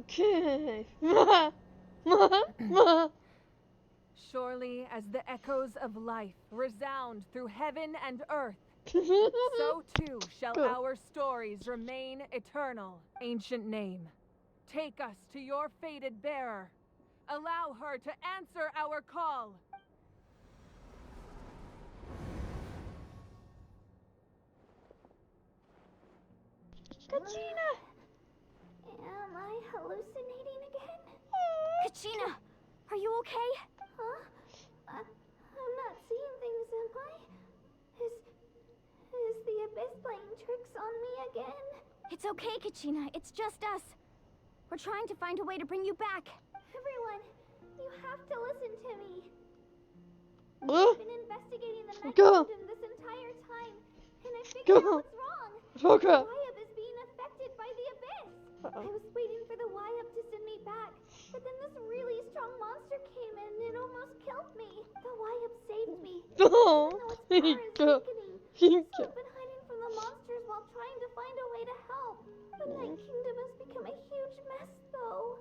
Okay. Surely as the echoes of life resound through heaven and earth, so too shall our stories remain eternal. Ancient name, take us to your fated bearer. Allow her to answer our call. Kachina! Am I hallucinating again? Kachina, are you okay? Huh? I'm not seeing things, am I? Is the Abyss playing tricks on me again? It's okay, Kachina. It's just us. We're trying to find a way to bring you back. Everyone, you have to listen to me. I've I've been investigating the Night Kingdom this entire time, and I figured out what's wrong. Wyab is being affected by the Abyss. I was waiting for the Wyab to send me back, but then this really strong monster came in and it almost killed me. The Wyab saved me, even though its power is weakening. So I've been hiding from the monsters while trying to find a way to help. The Night Kingdom has become a huge mess, though.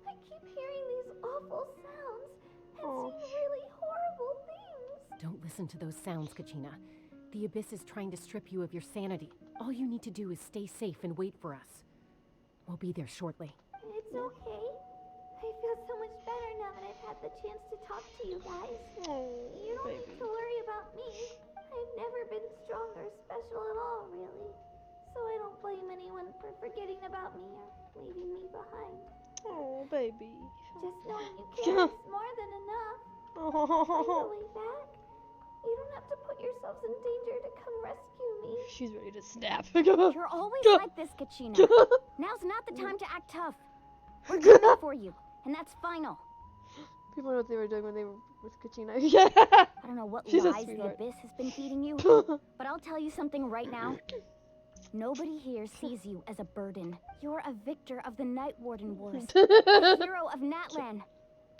I keep hearing these awful sounds and seeing really horrible things. Don't listen to those sounds, Kachina. The Abyss is trying to strip you of your sanity. All you need to do is stay safe and wait for us. We'll be there shortly. It's okay. I feel so much better now that I've had the chance to talk to you guys. You don't need to worry about me. I've never been strong or special at all, really. So I don't blame anyone for forgetting about me or leaving me behind. Oh, baby. Just knowing you care is more than enough. Find a way back. You don't have to put yourselves in danger to come rescue me. She's ready to snap. You're always like this, Kachina. Now's not the time to act tough. We're coming for you, and that's final. People know what they were doing when they were with Kachina. I don't know what She's a lies the sweetheart. Abyss has been feeding you, but I'll tell you something right now. Nobody here sees you as a burden. You're a victor of the Night Warden Wars, a hero of Natlan.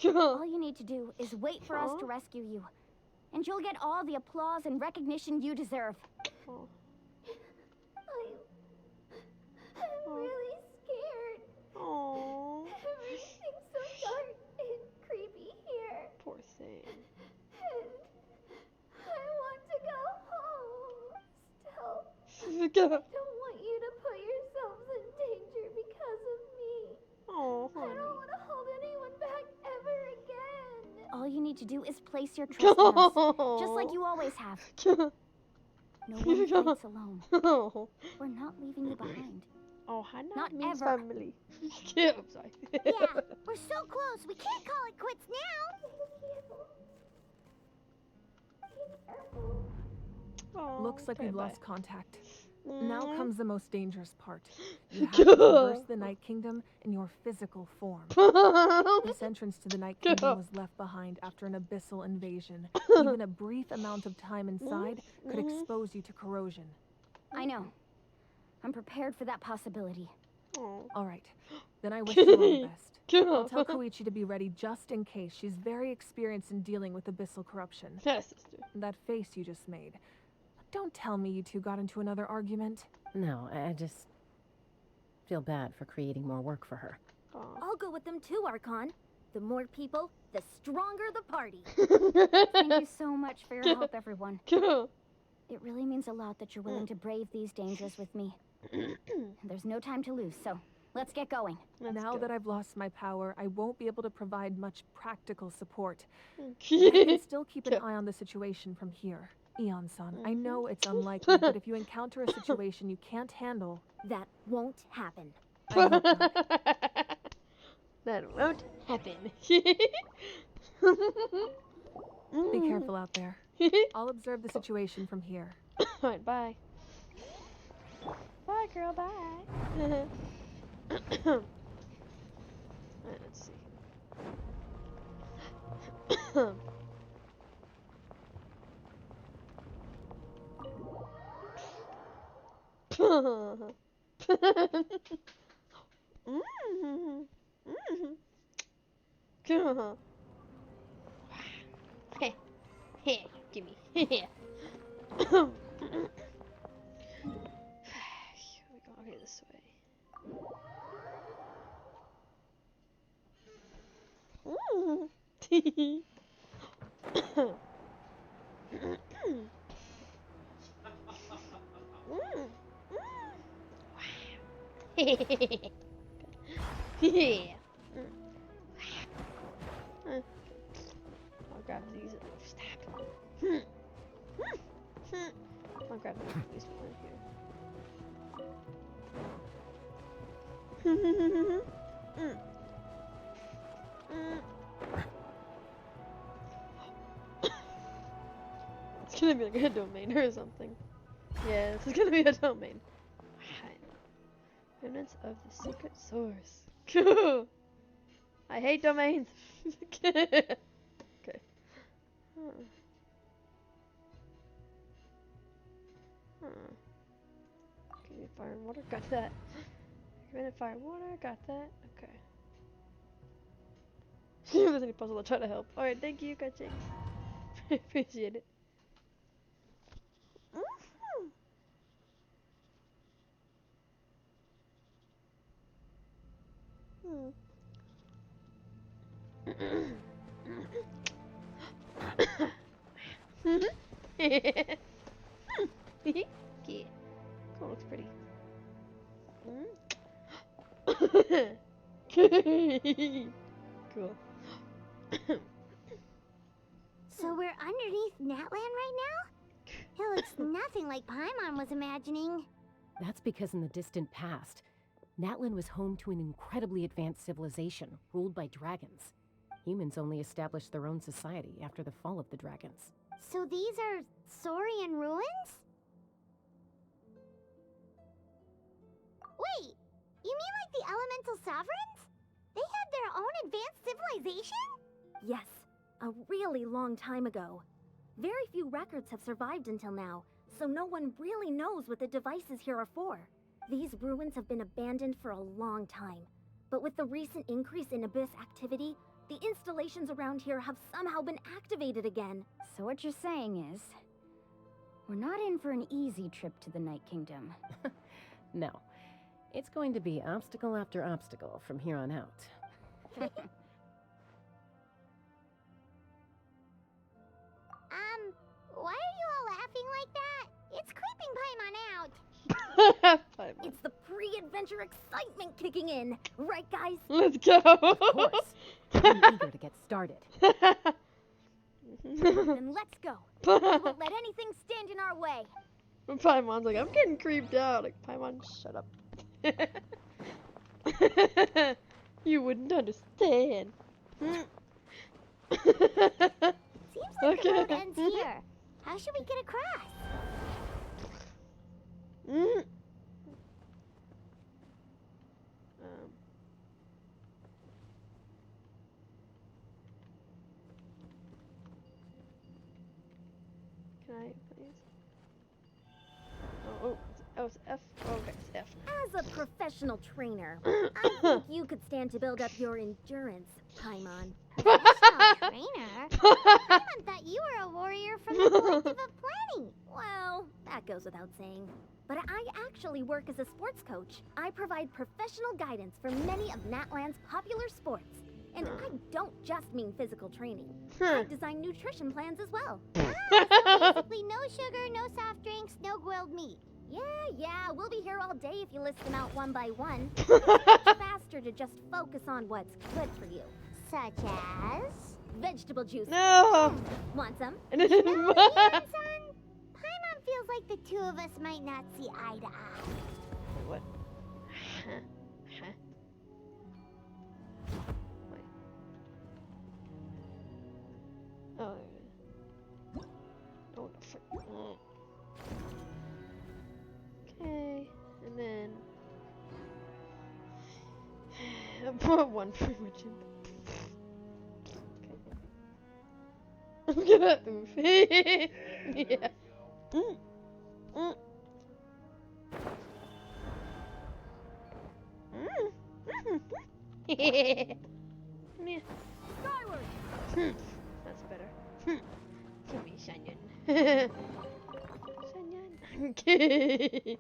All you need to do is wait for us to rescue you, and you'll get all the applause and recognition you deserve. I'm really scared. Everything's so dark and creepy here. Poor thing. And I want to go home. Still, Go. I don't want you to put yourselves in danger because of me. Oh, I don't want to hold anyone back ever again. All you need to do is place your trust in us, just like you always have. No one fights alone. Oh, We're not leaving you behind. Hannah Not means ever. family. Yeah, I'm sorry. Yeah, we're so close. We can't call it quits now. Aw, Looks like okay, we've bye. lost contact. Now Mm. comes the most dangerous part. You have to traverse the Night Kingdom in your physical form. This entrance to the Night Kingdom was left behind after an abyssal invasion. Even a brief amount of time inside could expose you to corrosion. I know. I'm prepared for that possibility. Aw. All right, then I wish you all the best. I'll tell Yes, Koichi to be ready just in case. She's very experienced in dealing with abyssal corruption. sister. That face you just made. Don't tell me you two got into another argument. No, I just feel bad for creating more work for her. Aw. I'll go with them too, Archon. The more people, the stronger the party. Thank you so much for your help, everyone. It really means a lot that you're willing to brave these dangers with me. There's no time to lose, so let's get going. Now that I've lost my power, I won't be able to provide much practical support. I Yeah. can still keep an eye on the situation from here. Eon-san, I know it's unlikely, but if you encounter a situation you can't handle, That won't happen. I hope not. That won't happen. Be careful out there. I'll observe the situation from here. Alright, bye. Bye, girl, bye. Alright, let's see. Here, gimme. Here we go. Okay, this way. Yeah. I'll grab these and snap. I'll grab these one here. It's gonna be like a domain or something. Yeah, this is gonna be a domain. Remnants of the secret source. I hate domains. Okay. Give me fire and water. Got that. Give me fire and water. Got that. Okay. See if there's any puzzle, I'll try to help. Alright, thank you, Kachina. Appreciate it. Yeah. Cool, looks pretty. Cool. So we're underneath Natlan right now? It looks nothing like Paimon was imagining. That's because in the distant past, Natlan was home to an incredibly advanced civilization ruled by dragons. Humans only established their own society after the fall of the dragons. So these are Saurian ruins? Wait, you mean like the elemental sovereigns? They had their own advanced civilization? Yes, a really long time ago. Very few records have survived until now, so no one really knows what the devices here are for. These ruins have been abandoned for a long time, but with the recent increase in abyss activity, the installations around here have somehow been activated again. So what you're saying is, we're not in for an easy trip to the Night Kingdom. No, it's going to be obstacle after obstacle from here on out. Why are you all laughing like that? It's creeping Paimon out. It's the pre-adventure excitement kicking in, right guys? Let's go. Of course. I'm eager to get started. Then let's go. We won't let anything stand in our way. Paimon's like, I'm getting creeped out. Like, Paimon, shut up. You wouldn't understand. Seems like the road ends here. How should we get across? Can I, please? Oh, it's F. Oh, okay, it's F. As a professional trainer, I think you could stand to build up your endurance, Paimon. Professional trainer? Paimon thought you were a warrior from the collective of planning. Well, that goes without saying. But I actually work as a sports coach. I provide professional guidance for many of Natlan's popular sports. And I don't just mean physical training. I design nutrition plans as well. So basically no sugar, no soft drinks, no grilled meat. Yeah, we'll be here all day if you list them out one by one. It's much faster to just focus on what's good for you. Such as? Vegetable juice. No! Want some? No, son. Paimon feels like the two of us might not see eye to eye. What? Huh? Wait. Oh, oh, okay, and then I put one pretty much in. Okay. I'm gonna oof. Yeah. Yeah. Skyward! That's better. Give me Shanyan. Shanyan. Okay.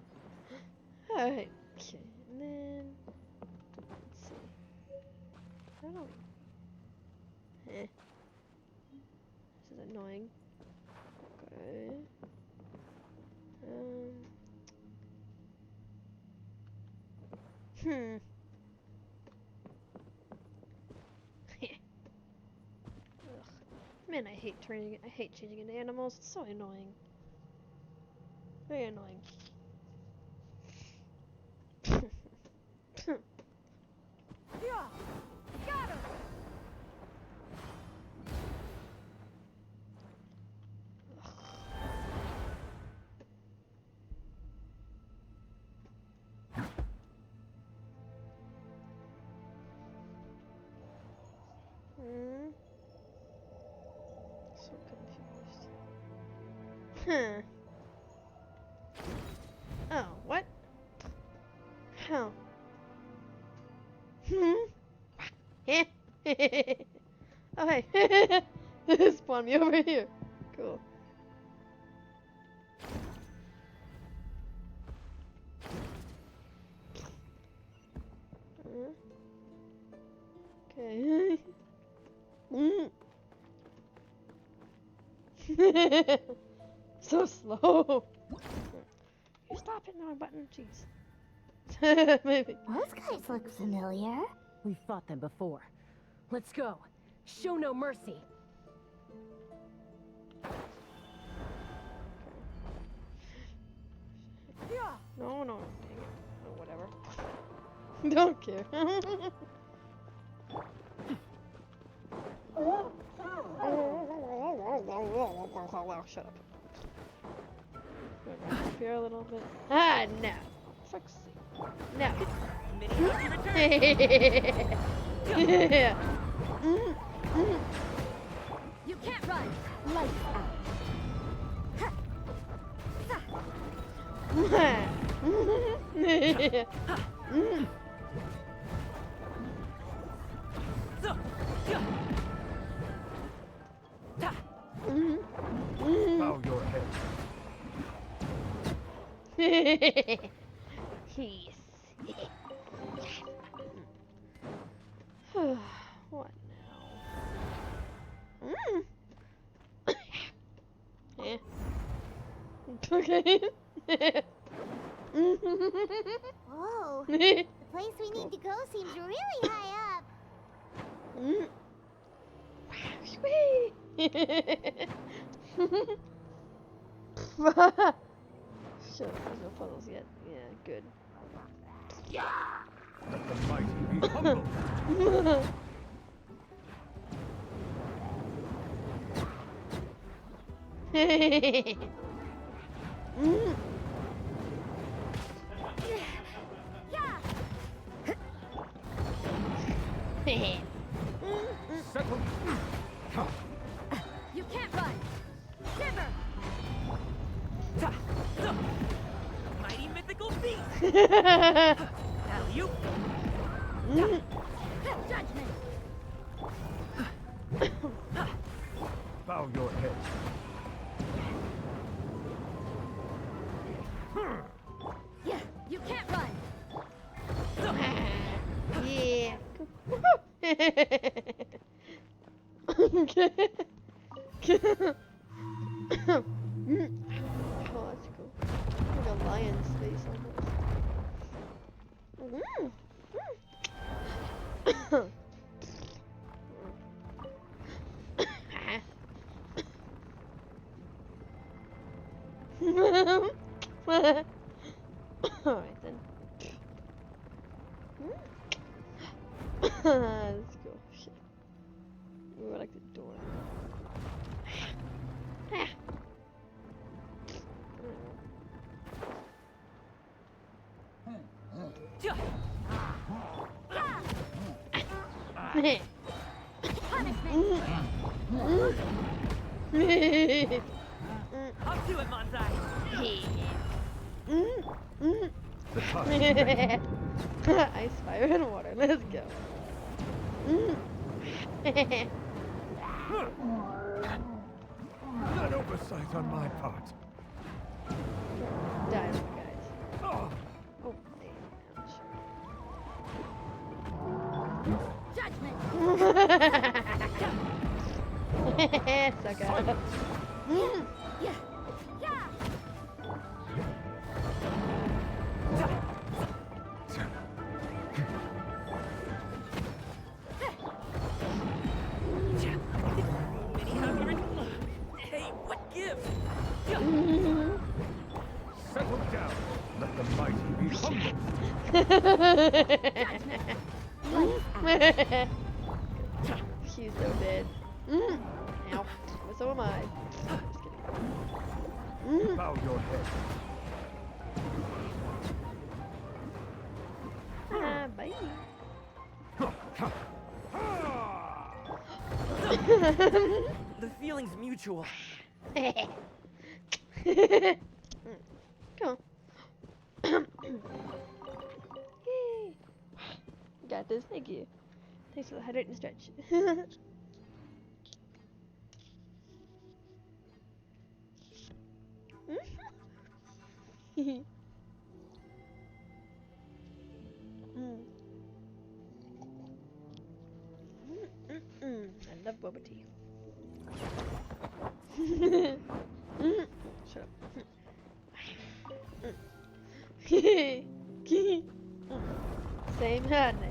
Alright. Okay. And then let's see. I don't know. This is annoying. Okay. Man, I hate changing into animals. It's so annoying. Very annoying. Yeah! Got him! So confused. Huh. Oh, what? How? Oh, hey. Spawn me over here. Cool. Okay. So slow. You stop hitting the wrong button, jeez. Maybe. Those guys look familiar. We've fought them before. Let's go. Show no mercy. Yeah! No, dang it. Oh, whatever. Don't care. Shut up. Up here a little bit. Ah, no. Fuck's sake. No. Yeah. You can't run. Lights out. Bow your head. Yes. What now? Yeah. Okay. Whoa. The place we need to go seems really high up. Sure, there's no puzzles yet. Yeah, good. Let the mighty be humble. Settle. You can't run. Shiver. Mighty mythical beast. Alley-oop. Judgment. Bow your head. Yeah, you can't run. Yeah. Okay. Oh, that's cool. Like a lion's face almost. Alright then. Let's go. Shit. Ooh, I like the door. Up to it, Manzai. The time. Ice, fire, and water. Let's go. An oversight on my part. Die, guys. Oh. Oh, damn. Ouch. Judgment. Suck out. Yeah. Hey, what gives? Settle down. Let the mighty be humble. She's so dead. Ow. But so am I. Just kidding. Bow your head. Bye. The feeling's mutual. Come on. Yay. Got this. Thank you. Thanks for the hydrate and stretch. I love boba tea. Shut up. Same hat, nice.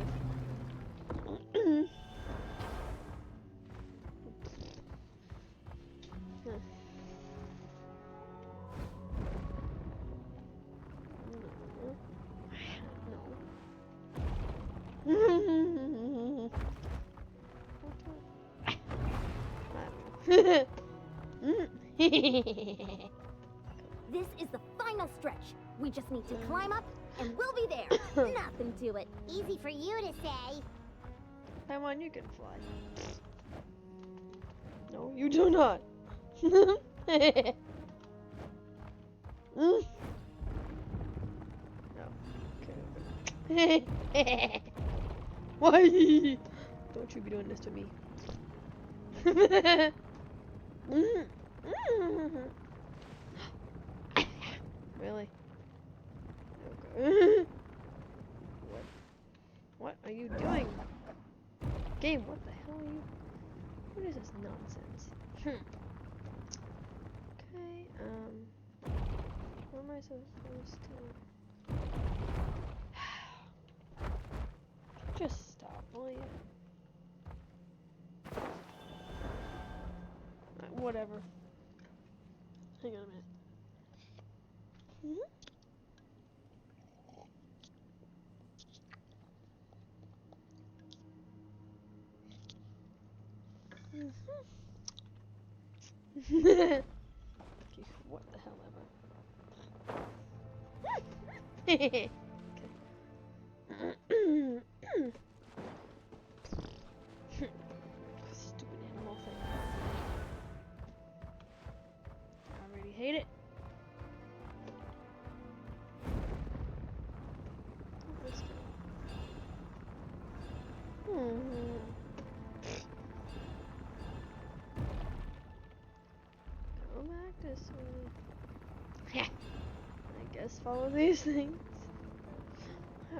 This is the final stretch. We just need to climb up, and we'll be there. Nothing to it. Easy for you to say. Come on, you can fly. No, you do not. No. Okay. Why? Don't you be doing this to me. Really? Okay. What are you doing? Game, what the hell are you? What is this nonsense? Okay, what am I supposed to... Just stop, will you? Whatever. Hang on a minute. What the hell ever. Stupid animal thing. I already hate it. Let's go. Go back this way. I guess follow these things.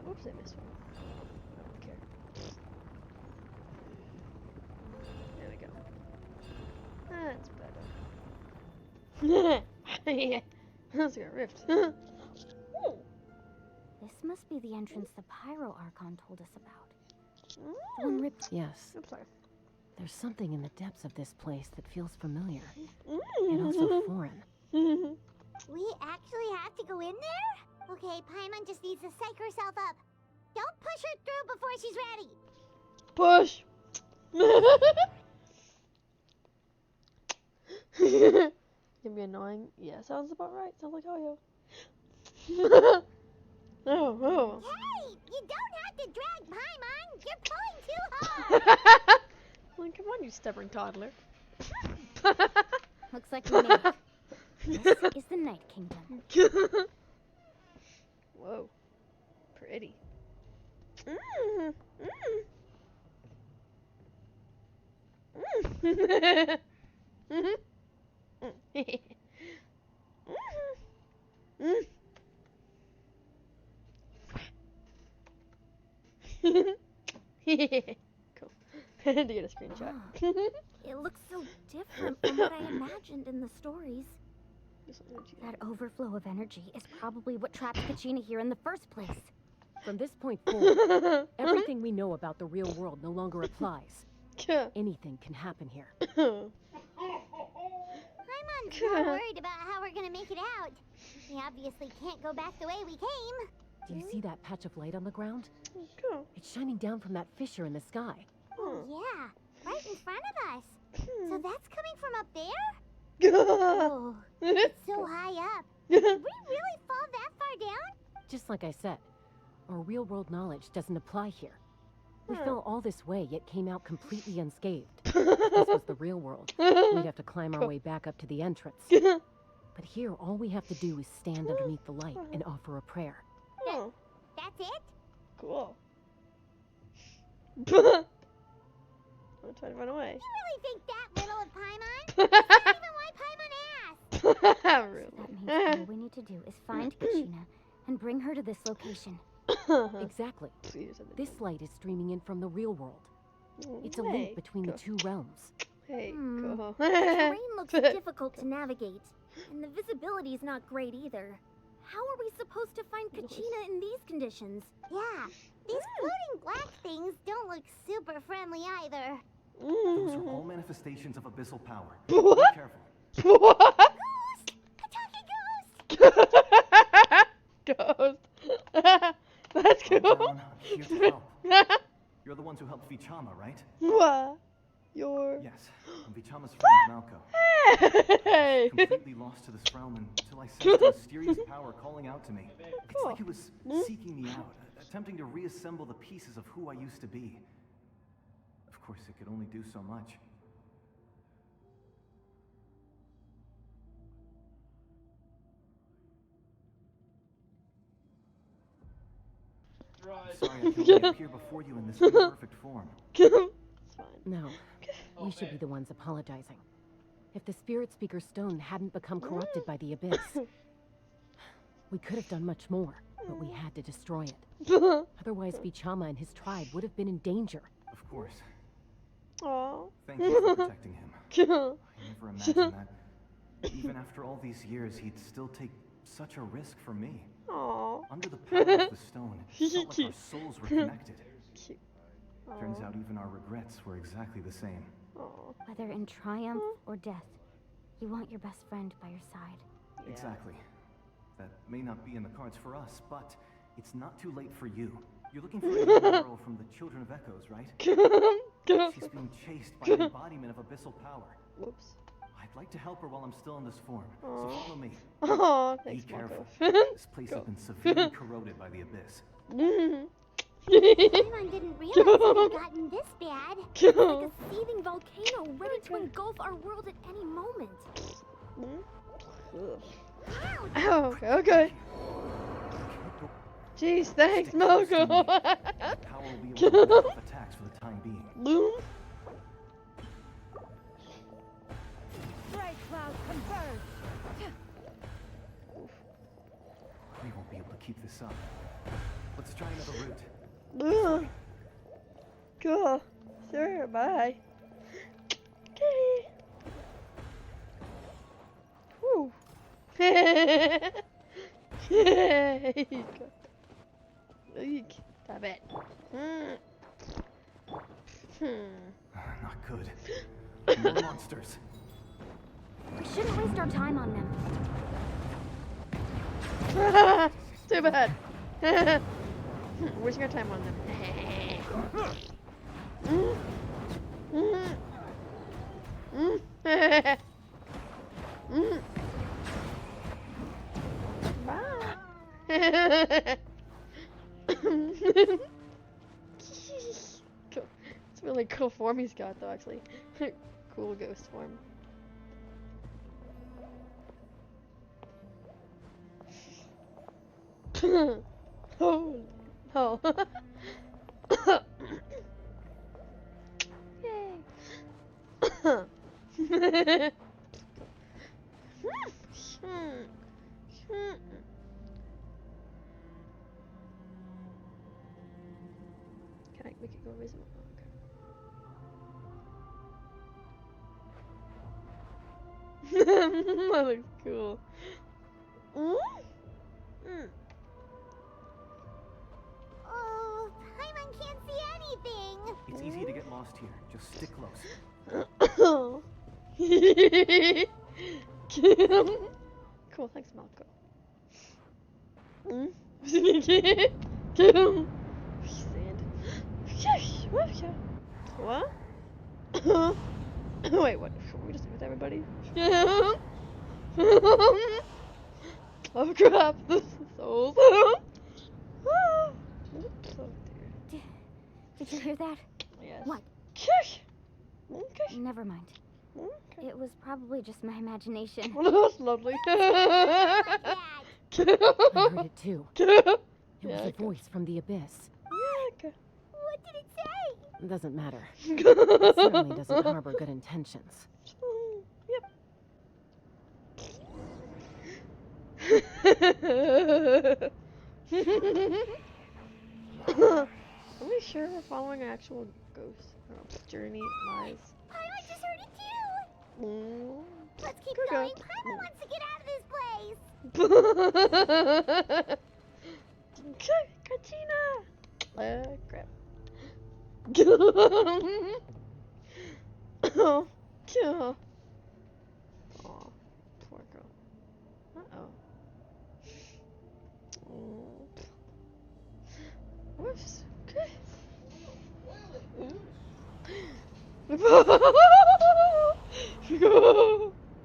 Oops, I missed one. I don't care. There we go. That's better. Yeah, that's got ripped. This must be the entrance the Pyro Archon told us about. The one ripped. Yes. Oops, sorry. There's something in the depths of this place that feels familiar. And also foreign. We actually have to go in there? Okay, Paimon just needs to psych herself up. Don't push her through before she's ready. Push! Can be annoying. Yeah, sounds about right. Sounds like Oyo. Oh. Hey, you don't have to drag Paimon. You're pulling too hard. Well, come on, you stubborn toddler. Looks like we made it. This is the Night Kingdom. Whoa. Pretty. Cool. I had to get a screenshot. It looks so different from what I imagined in the stories. That overflow of energy is probably what trapped Kachina here in the first place. From this point forward, everything we know about the real world no longer applies. Anything can happen here. Paimon's not worried about how we're gonna make it out. We obviously can't go back the way we came. Do you see that patch of light on the ground? It's shining down from that fissure in the sky. Oh, yeah. Right in front of us. So that's coming from up there? Oh, it's so high up. Did we really fall that far down? Just like I said, our real-world knowledge doesn't apply here. We fell all this way, yet came out completely unscathed. If this was the real world, we'd have to climb our way back up to the entrance. But here, all we have to do is stand underneath the light and offer a prayer. That's it? Cool. I'm trying to run away. You really think that little of Paimon? That's not even why Paimon asked. Really? That means all we need to do is find Kachina and bring her to this location. Exactly. This light is streaming in from the real world. It's a link between the two realms. Hey, go. The terrain looks difficult to navigate, and the visibility is not great either. How are we supposed to find Kachina in these conditions? Yeah, these floating black things don't look super friendly either. Those are all manifestations of abyssal power. What? Be careful. What? Ghost! A talking ghost! Ghost. That's Calm cool. down, I'm here to help. You're the ones who helped Vichama, right? What? You're... Yes, I'm Vichama's friend, Malco. Hey! Completely lost to this realm until I sensed a mysterious power calling out to me. It's like it was seeking me out, attempting to reassemble the pieces of who I used to be. Of course, it could only do so much. Sorry I can only appear before you in this imperfect form. It's fine. No, we should be the ones apologizing. If the Spirit Speaker Stone hadn't become corrupted by the Abyss, we could have done much more, but we had to destroy it. Otherwise, Vichama and his tribe would have been in danger. Of course. Aww. Thank you for protecting him. I never imagined that, even after all these years, he'd still take such a risk for me. Aww. Under the power of the stone, it felt like our souls were connected. Turns out even our regrets were exactly the same. Whether in triumph or death, you want your best friend by your side. Yeah. Exactly. That may not be in the cards for us, but it's not too late for you. You're looking for a young girl from the Children of Echoes, right? She's being chased by an embodiment of abyssal power. Whoops. I'd like to help her while I'm still in this form, so Aw. follow me. Oh, Be thanks, careful. Marco. This place has been severely corroded by the abyss. Paimon didn't realize it had gotten this bad. It's like a seething volcano ready to engulf our world at any moment. Oh, okay. Jeez, thanks, Marco. Power will be able to back off attacks for the time being. Boom. Bright cloud converge. We won't be able to keep this up. Let's try another route. Cool. Sure, bye. Okay. Whew. Eek. Stop it. Not good. More monsters. We shouldn't waste our time on them. Too bad. Wasting our time on them. Bye. Cool. It's a really cool form he's got, though, actually. Cool ghost form. Oh, oh. Yay. Can I make it go invisible? Okay. That looks cool. Oh, Paimon can't see anything. It's easy to get lost here. Just stick close. Cool, thanks, Malco. Sand. What? Wait, what? Were we just with everybody? Oh crap, this is souls. Oh dear. Did you hear that? Yes. What? Okay. Never mind. Okay. It was probably just my imagination. Oh, that's lovely. I heard it too. It was a voice from the abyss. Okay. What did it say? Doesn't matter. It certainly doesn't harbor good intentions. Are we sure we're following an actual ghost journey lies? Paimon just heard it too. Let's keep Go. going. Paimon wants to get out of this place. Kachina! Crap. Oh, poor girl. Uh-oh. Whoops. Okay.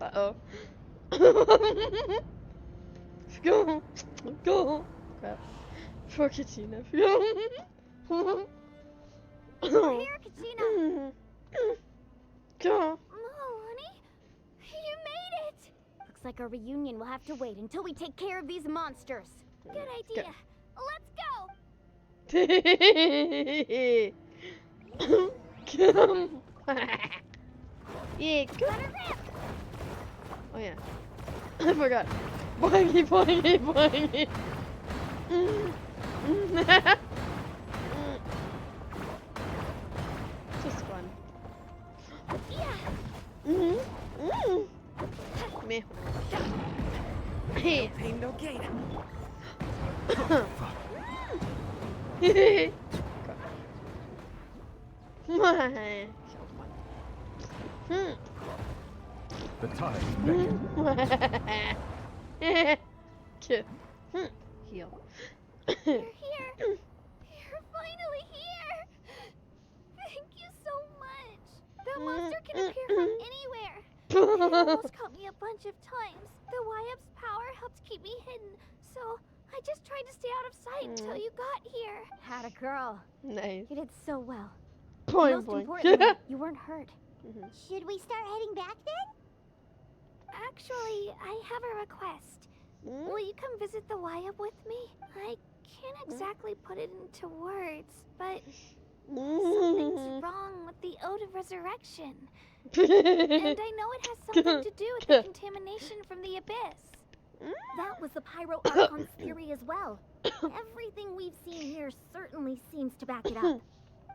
Uh-oh. Go. Go. Crap. Poor Kachina. We're here, Kachina. Go. Oh, honey. You made it. Looks like our reunion will have to wait until we take care of these monsters. Good idea. Let's go. Come. Yeah, go. Oh yeah. I forgot. Boingy, boingy, boingy. Just fun. Yeah. Me. Hey. Pain, no gain. The tide beckons. Heal. You're here. You're finally here. Thank you so That monster can appear from anywhere. It almost caught me a bunch of times. The Y-Up's power helped keep me hidden, so I just tried to stay out of sight until you got here. Had a girl. Nice. You did so well. Point Most blank. importantly, you weren't hurt. Should we start heading back then? Actually, I have a request. Will you come visit the Y-Up with me? I can't exactly put it into words, but something's wrong with the Ode of Resurrection. And I know it has something to do with the contamination from the Abyss. That was the Pyro Archon's theory as well. Everything we've seen here certainly seems to back it up.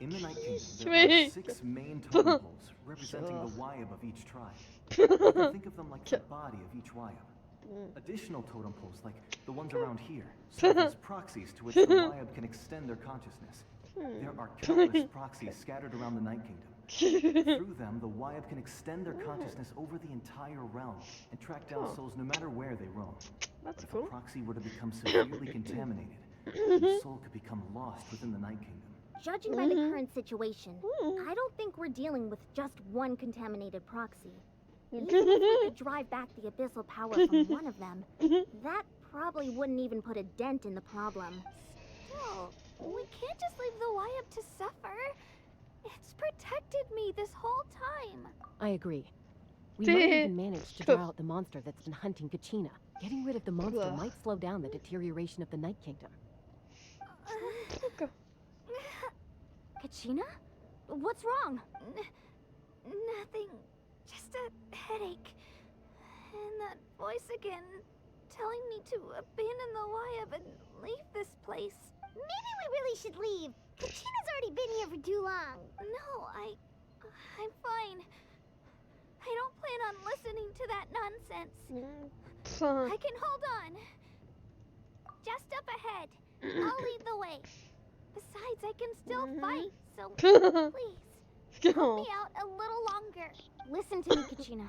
In the Night Kingdom, there are 6 main totem poles representing the Wyab of each tribe. You can think of them like the body of each Wyab. Additional totem poles, like the ones around here, serve as proxies to which the Wyab can extend their consciousness. There are countless proxies scattered around the Night Kingdom. Through them, the Wyab can extend their consciousness over the entire realm and track down souls no matter where they roam. That's But cool. if a proxy were to become severely contaminated, the soul could become lost within the Night Kingdom. Judging by the current situation, I don't think we're dealing with just one contaminated proxy. Even if we could drive back the abyssal power from one of them, that probably wouldn't even put a dent in the problem. Still, we can't just leave the Y-Up to suffer. It's protected me this whole time. I agree. We might even manage to draw out the monster that's been hunting Kachina. Getting rid of the monster might slow down the deterioration of the Night Kingdom. Kachina? What's wrong? Nothing. Just a headache. And that voice again, telling me to abandon the Y-Up and leave this place. Maybe we really should leave. Kachina's already been here for too long. No, I'm fine. I don't plan on listening to that nonsense. I can hold on. Just up ahead. I'll lead the way. Besides, I can still fight, so please, help me out a little longer. Listen to me, Kachina.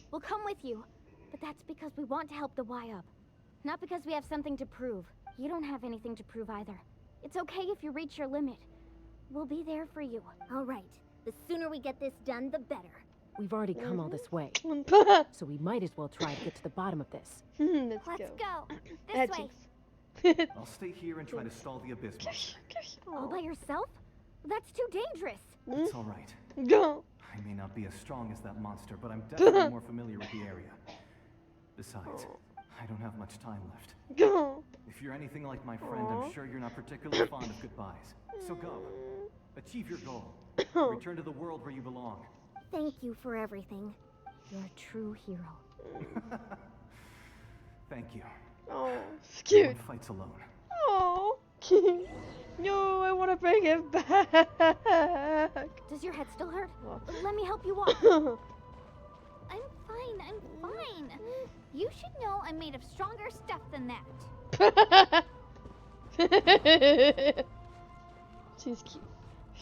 We'll come with you, but that's because we want to help the Y-Up. Not because we have something to prove. You don't have anything to prove either. It's okay if you reach your limit. We'll be there for you. All right. The sooner we get this done, the better. We've already come all this way, so we might as well try to get to the bottom of this. Let's go. This way. I'll stay here and try to stall the abyss monster. All by yourself? That's too dangerous. It's all right. Go. I may not be as strong as that monster, but I'm definitely more familiar with the area. Besides, I don't have much time left. Go. If you're anything like my friend, I'm sure you're not particularly fond of goodbyes. So go. Achieve your goal. Return to the world where you belong. Thank you for everything. You're a true hero. Thank you. Oh, it's No cute. one fights alone. Oh, cute. No, I want to bring it back. Does your head still hurt? Let me help you walk. I'm fine. You should know I'm made of stronger stuff than that. She's cute.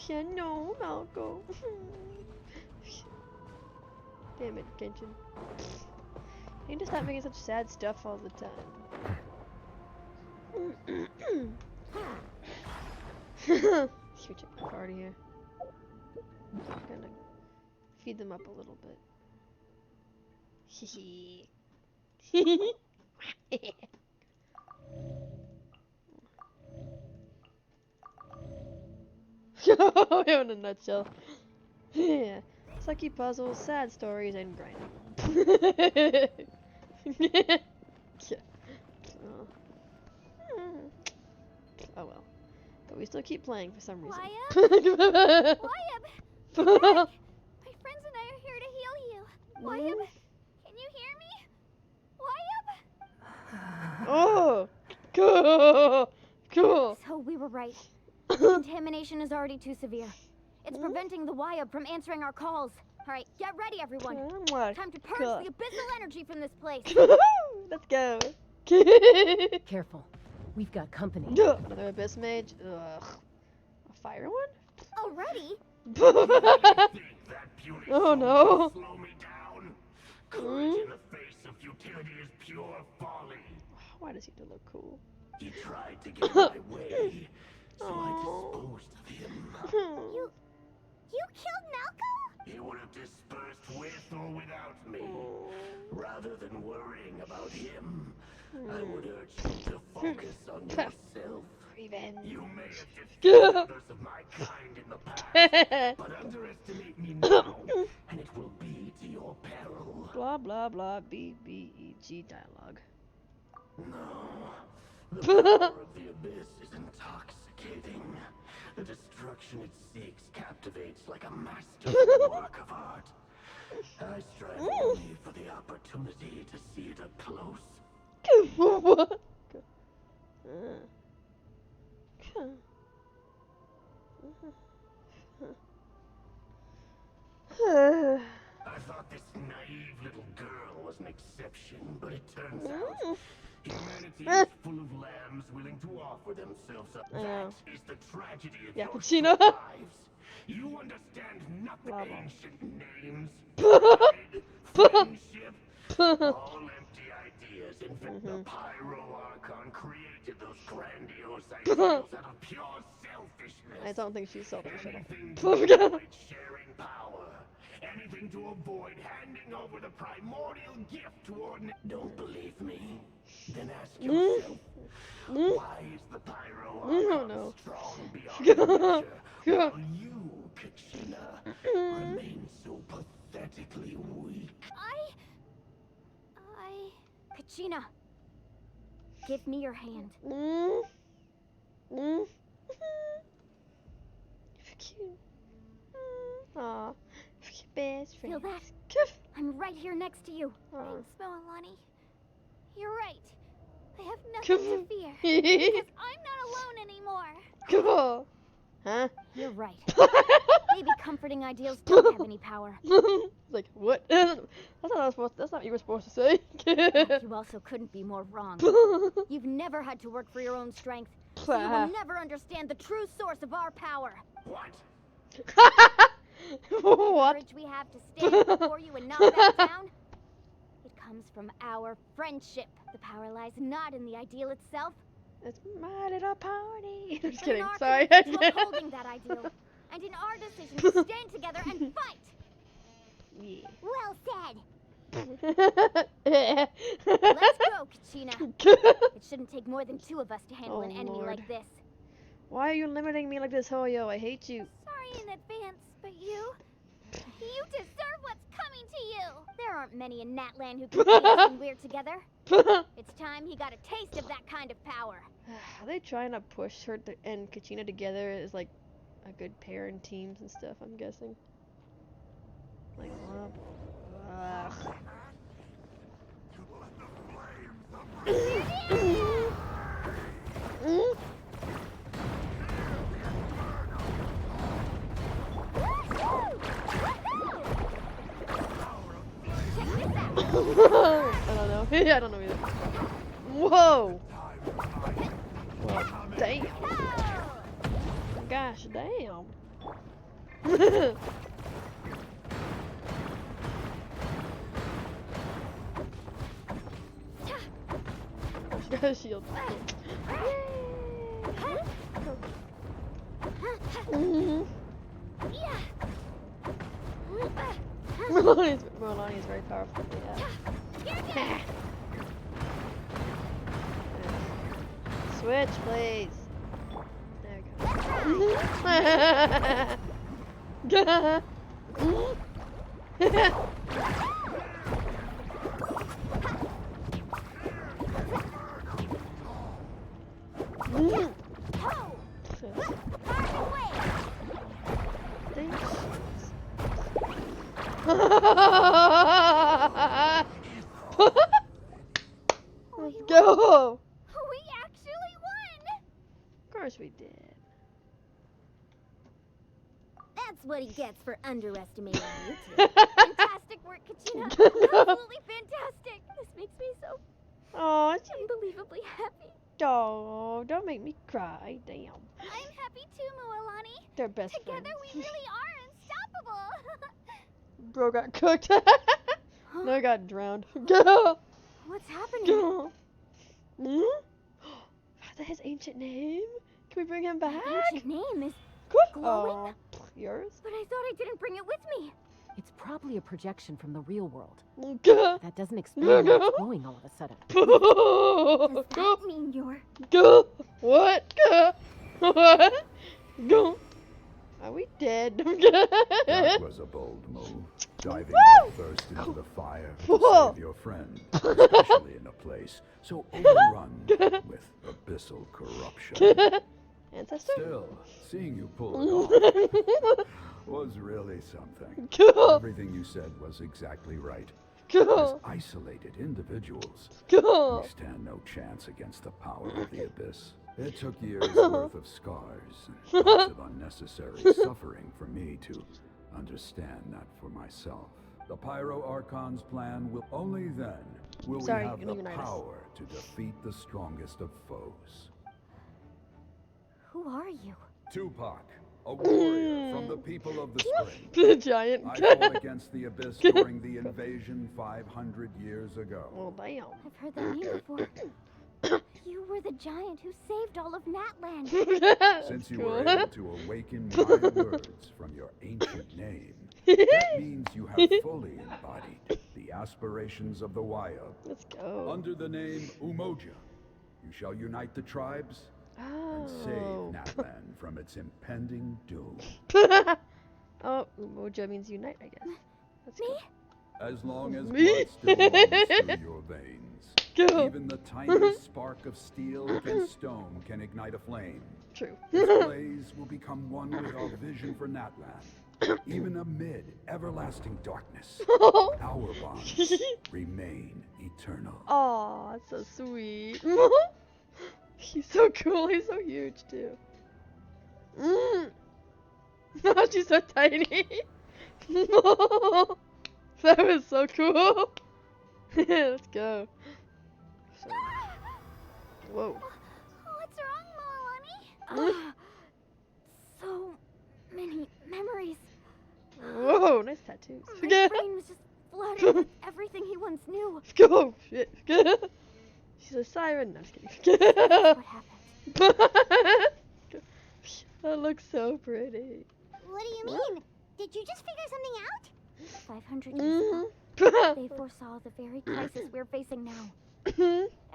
Yeah, no, Malco. Damn it, Genshin. You need to stop making such sad stuff all the time. Switch up the party here. Just gonna feed them up a little bit. Hee in a nutshell. Yeah. Sucky puzzles, sad stories, and grinding. Yeah. Oh well. But we still keep playing for some reason. Wyab! My friends and I are here to heal you. Wyab, can you hear me? Wyab? Oh! Cool! Cool! So we were right. The contamination is already too severe. It's preventing the Y-Up from answering our calls. All right, get ready, everyone. Time to purge the abyssal energy from this place. Let's go. Careful. We've got company. Another abyss mage. Ugh. A fire one? Already? Oh no. Slow me down. Courage in the face of futility is pure folly. Why does he have to look cool? He tried to get in my way, so I disposed of him. You killed Malco? He would have dispersed with or without me. Rather than worrying about him, I would urge you to focus on yourself. Revenge. You may have defeated others of my kind in the past, but underestimate me now, and it will be to your peril. Blah blah blah. B-B-E-G dialogue. No. The power of the abyss is intoxicating. The destruction it seeks captivates like a masterful work of art. I strive only for the opportunity to see it up close. What? I thought this naive little girl was an exception, but it turns out humanity is full of lambs willing to offer themselves up. That is the tragedy of your Kachina. lives. You understand nothing. Ancient names, pride, friendship, all empty ideas. In fact, the Pyro Archon created those grandiose ideals out of pure selfishness. I don't think she's selfish at Anything all. to avoid sharing power. Anything to avoid handing over the primordial gift to ordinary. Don't believe me? Then ask yourself, why is the Pyro Archon strong beyond measure, while you, Kachina, remain so pathetically weak? Kachina, give me your hand. Cute. Aw, best friend. Feel that? I'm right here next to you. Thanks, Moalani. You're right. I have nothing to fear, because I'm not alone anymore. Cool. Huh? You're right. Maybe comforting ideals don't have any power. Like, what? That's not what you were supposed to say. You also couldn't be more wrong. You've never had to work for your own strength, so you will never understand the true source of our power. What? The courage we have to stand before you and not back down, it comes from our friendship. The power lies not in the ideal itself. It's my little party. I'm just but kidding. in our Sorry. commitment to upholding that ideal, and in our decision to stand together and fight. Yeah. Well said. Let's go, Kachina. It shouldn't take more than 2 of us to handle an enemy Lord. like this. Why are you limiting me like this, Hoyo? I hate you. Sorry in advance, but you deserve what's coming to you. There aren't many in Natlan who can beat us when we're together. It's time he got a taste of that kind of power. Are they trying to push her and Kachina together as like a good pair in teams and stuff? I'm guessing. Like, I don't know. I don't know either. Whoa! Well, damn. Gosh, damn. She got a shield. Melani's very powerful. Yeah. Switch, please. There we go. Let's go! We actually won! Of course we did. That's what he gets for underestimating you two. Fantastic work, Kachina. Absolutely fantastic. This makes me so unbelievably happy. Oh, don't make me cry. Damn. I'm happy too, Moalani. They're best Together friends. we really are unstoppable. Bro got cooked. No, got drowned. Go. What's happening? Go. That his ancient name? Can we bring him back? Ancient name is Good. glowing? Yours? But I thought I didn't bring it with me. It It's probably a projection from the real world. Gah. But that doesn't explain why it's glowing all of a sudden. Does that mean you're... Gah. What? Gah. What? Gah. Are we dead? That was a bold move. Diving first into the fire to save your friend, especially in a place so overrun with abyssal corruption. Ancestor? Still, seeing you pull it off was really something. Everything you said was exactly right. As isolated individuals, we stand no chance against the power of the abyss. It took years worth of scars and lots of unnecessary suffering for me to understand that for myself. The Pyro Archon's plan will only then will we have the power to defeat the strongest of foes. Who are you? Tupac, a warrior from the people of the spring. The giant. I fought against the abyss during the invasion 500 years ago. Well, damn. I've heard that name before. You were the giant who saved all of Natlan. Since you were able to awaken my words from your ancient name, that means you have fully embodied the aspirations of the Wayab. Let's go. Under the name Umoja, you shall unite the tribes and save Natlan from its impending doom. Oh, Umoja means unite, I guess. Let's Me? go. As long as blood still runs through your veins, Go. even the tiniest spark of steel against stone can ignite a flame. True. This blaze will become one with our vision for Natlan. Even amid everlasting darkness, our bonds remain eternal. Aw, that's so sweet. He's so cool. He's so huge, too. She's so tiny. That was so cool. Let's go. So, whoa. What's wrong, Moalani? So many memories. Whoa, nice tattoos. My brain was just flooded with everything he once knew. Go, shit. She's a siren. No, just kidding. What happened? That looks so pretty. What do you mean? Did you just figure something out? 500 years ago, they foresaw the very crisis we're facing now.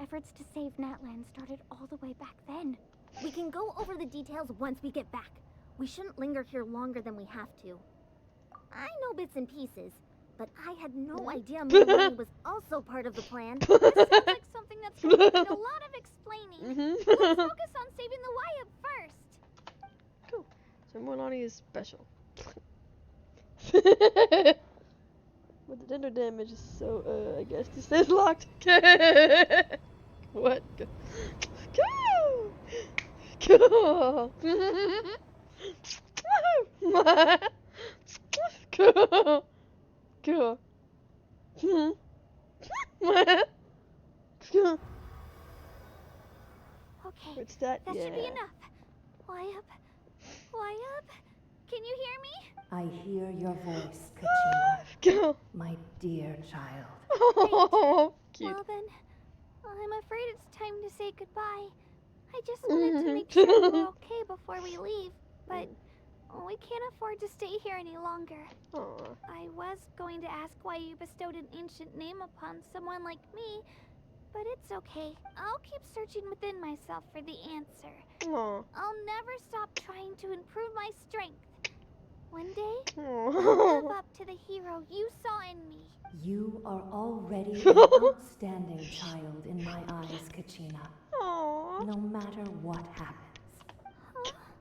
Efforts to save Natlan started all the way back then. We can go over the details once we get back. We shouldn't linger here longer than we have to. I know bits and pieces, but I had no idea Moalani was also part of the plan. This sounds like something that's going to need a lot of explaining. Let's focus on saving the Wayab first. Cool. So Moalani is special. But the dender damage is so, I guess this is locked. What? Go. Go! Go! Go! Okay, What's that? that Yeah. should be enough. Wayab? Wayab? Can you hear me? I hear your voice, Kachina. Go! My dear child. Oh, cute. Well then, I'm afraid it's time to say goodbye. I just wanted to make sure we're okay before we leave, but we can't afford to stay here any longer. Aww. I was going to ask why you bestowed an ancient name upon someone like me, but it's okay. I'll keep searching within myself for the answer. Aww. I'll never stop trying to improve my strength. One day, Aww. I'll live up to the hero you saw in me. You are already an outstanding child in my eyes, Kachina. Aww. No matter what happens.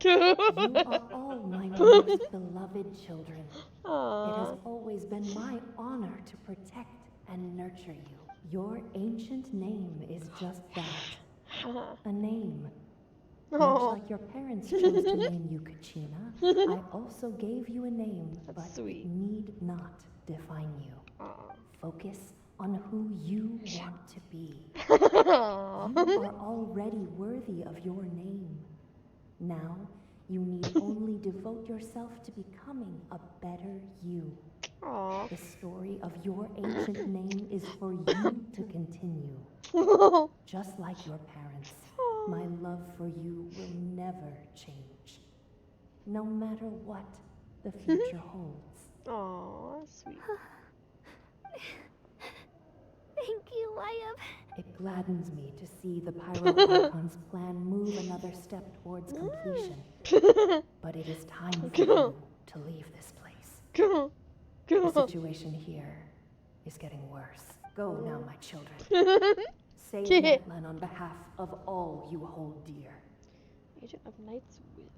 You You are all my most beloved children. Aww. It has always been my honor to protect and nurture you. Your ancient name is just that. A name. Much like your parents chose to name you Kachina, I also gave you a name, but it need not define you. Focus on who you want to be. You are already worthy of your name. Now, you need only devote yourself to becoming a better you. Aww. The story of your ancient name is for you to continue. Just like your parents, my love for you will never change. No matter what the future holds. Aww, It gladdens me to see the Pyro Archon's plan move another step towards completion. But it is time for you to leave this place. The situation here is getting worse. Go now, my children. Save Natlan on behalf of all you hold dear. Agent of Knight's Will.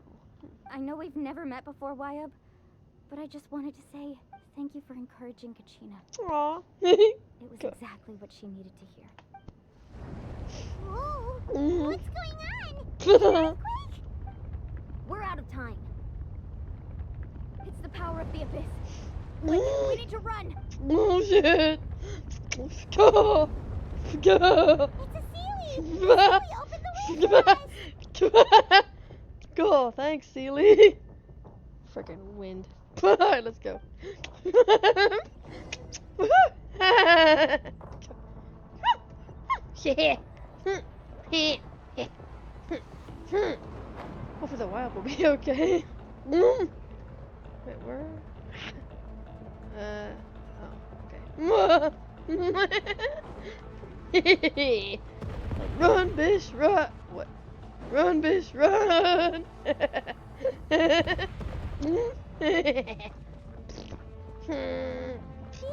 I know we've never met before, Wyab, but I just wanted to say thank you for encouraging Kachina. Aww. It was exactly what she needed to hear. Oh, what's going on? Quick! We're out of time. It's the power of the abyss. We need to run. Oh shit! Go! Go! It's a Sealy! Sealy, open the way for us! Go! Thanks, Sealy! Frickin' wind. Alright, let's go. Yeah! Hopefully the wild will be okay. Wait, where? Oh, okay. Run, bitch, run! What? Run, bitch, run! The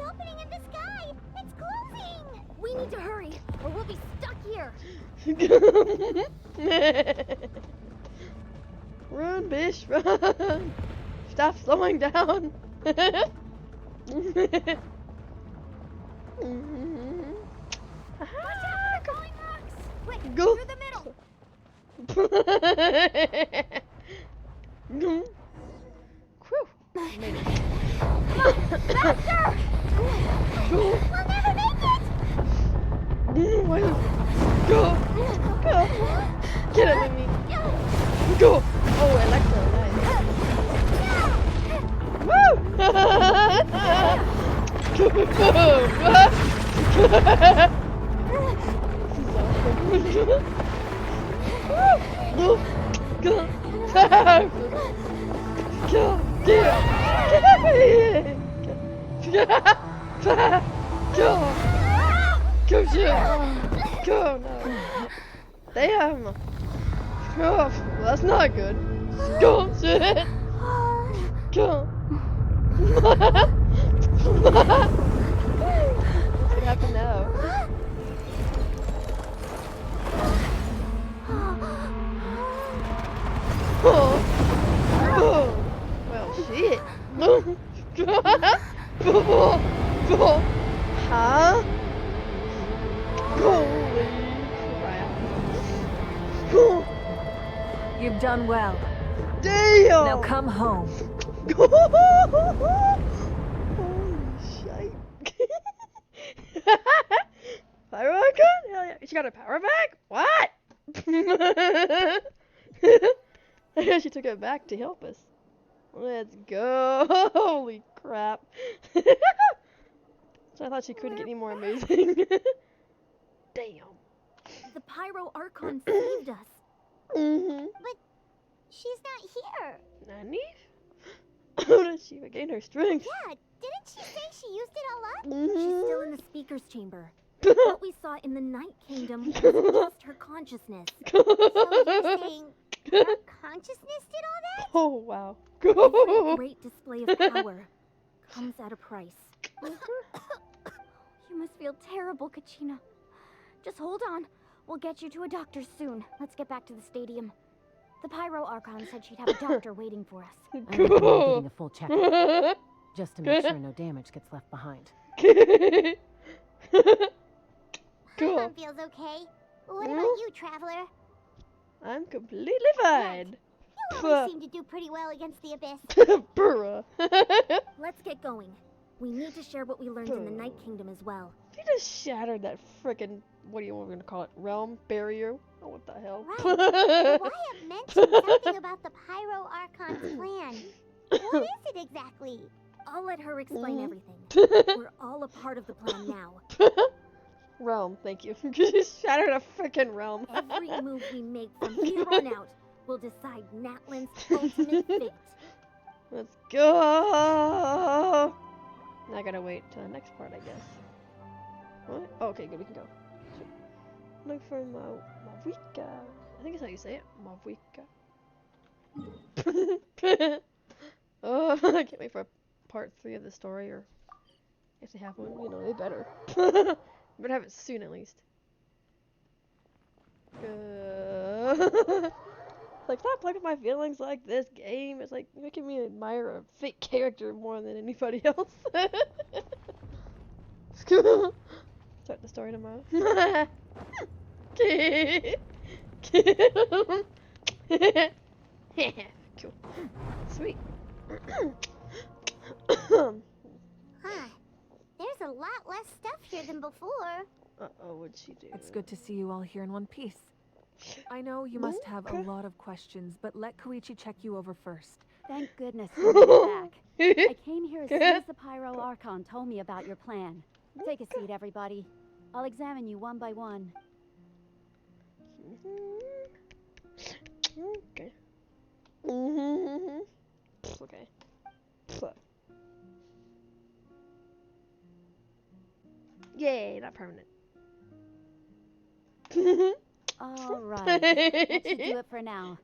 opening in the sky! It's closing! We need to hurry, or we'll be stuck here. Run, bitch, run! Stop slowing down! Go! Through the middle. Whew. Made it. Faster! We'll never make it! Go! Go! Get it with me! Go! Oh, Electro, nice. Woo! Go! Go! Go! Go! Go, shit! Go, no! Damn! Oh, that's not good. Go, shit! Go! What happened now? Oh! Oh! Well, shit! Huh? Holy crap. You've done well. Damn! Now come home. Holy shit. Pyro gun? Hell yeah. She got a power back? What? I guess she took it back to help us. Let's go. Holy crap. So I thought she couldn't get any more amazing. Damn. The Pyro Archon saved us. But she's not here. Nani? How did she regain her strength? Yeah, didn't she say she used it all up? She's still in the speaker's chamber. What we saw in the Night Kingdom was just her consciousness. So you're saying her consciousness did all that? Oh, wow. Every great display of power comes at a price. You must feel terrible, Kachina. Just hold on. We'll get you to a doctor soon. Let's get back to the stadium. The Pyro Archon said she'd have a doctor waiting for us. I recommend getting a full checkup, just to make sure no damage gets left behind. Mom feels okay. What about you, Traveler? I'm completely fine. You always seem to do pretty well against the abyss. Bruh. Let's get going. We need to share what we learned in the Night Kingdom as well. You just shattered that frickin', what do you want to call it, realm barrier? Oh, what the hell? Right. The Wyatt mentioned something about the Pyro Archon's plan. What is it exactly? I'll let her explain everything. We're all a part of the plan now. Realm, thank you. You just shattered a frickin' realm. Every move we make from here on out will decide Natlan's ultimate fate. Let's go! Now I gotta wait till the next part, I guess. What? Oh, okay, good, we can go. Look for Mawika. I think that's how you say it. Mawika. Oh, I can't wait for part 3 of the story, or if they have one, you know, they better. Better have it soon at least. Like, stop playing with my feelings like this game. It's like making me admire a fake character more than anybody else. Start the story tomorrow. Cool. Sweet. Huh. There's a lot less stuff here than before. Uh-oh, what'd she do? It's good to see you all here in one piece. I know you must have a lot of questions, but let Koichi check you over first. Thank goodness you made it back. I came here as soon as the Pyro Archon told me about your plan. Take a seat, everybody. I'll examine you one by one. Okay. Okay. Yay, not permanent. Alright, that should do it for now.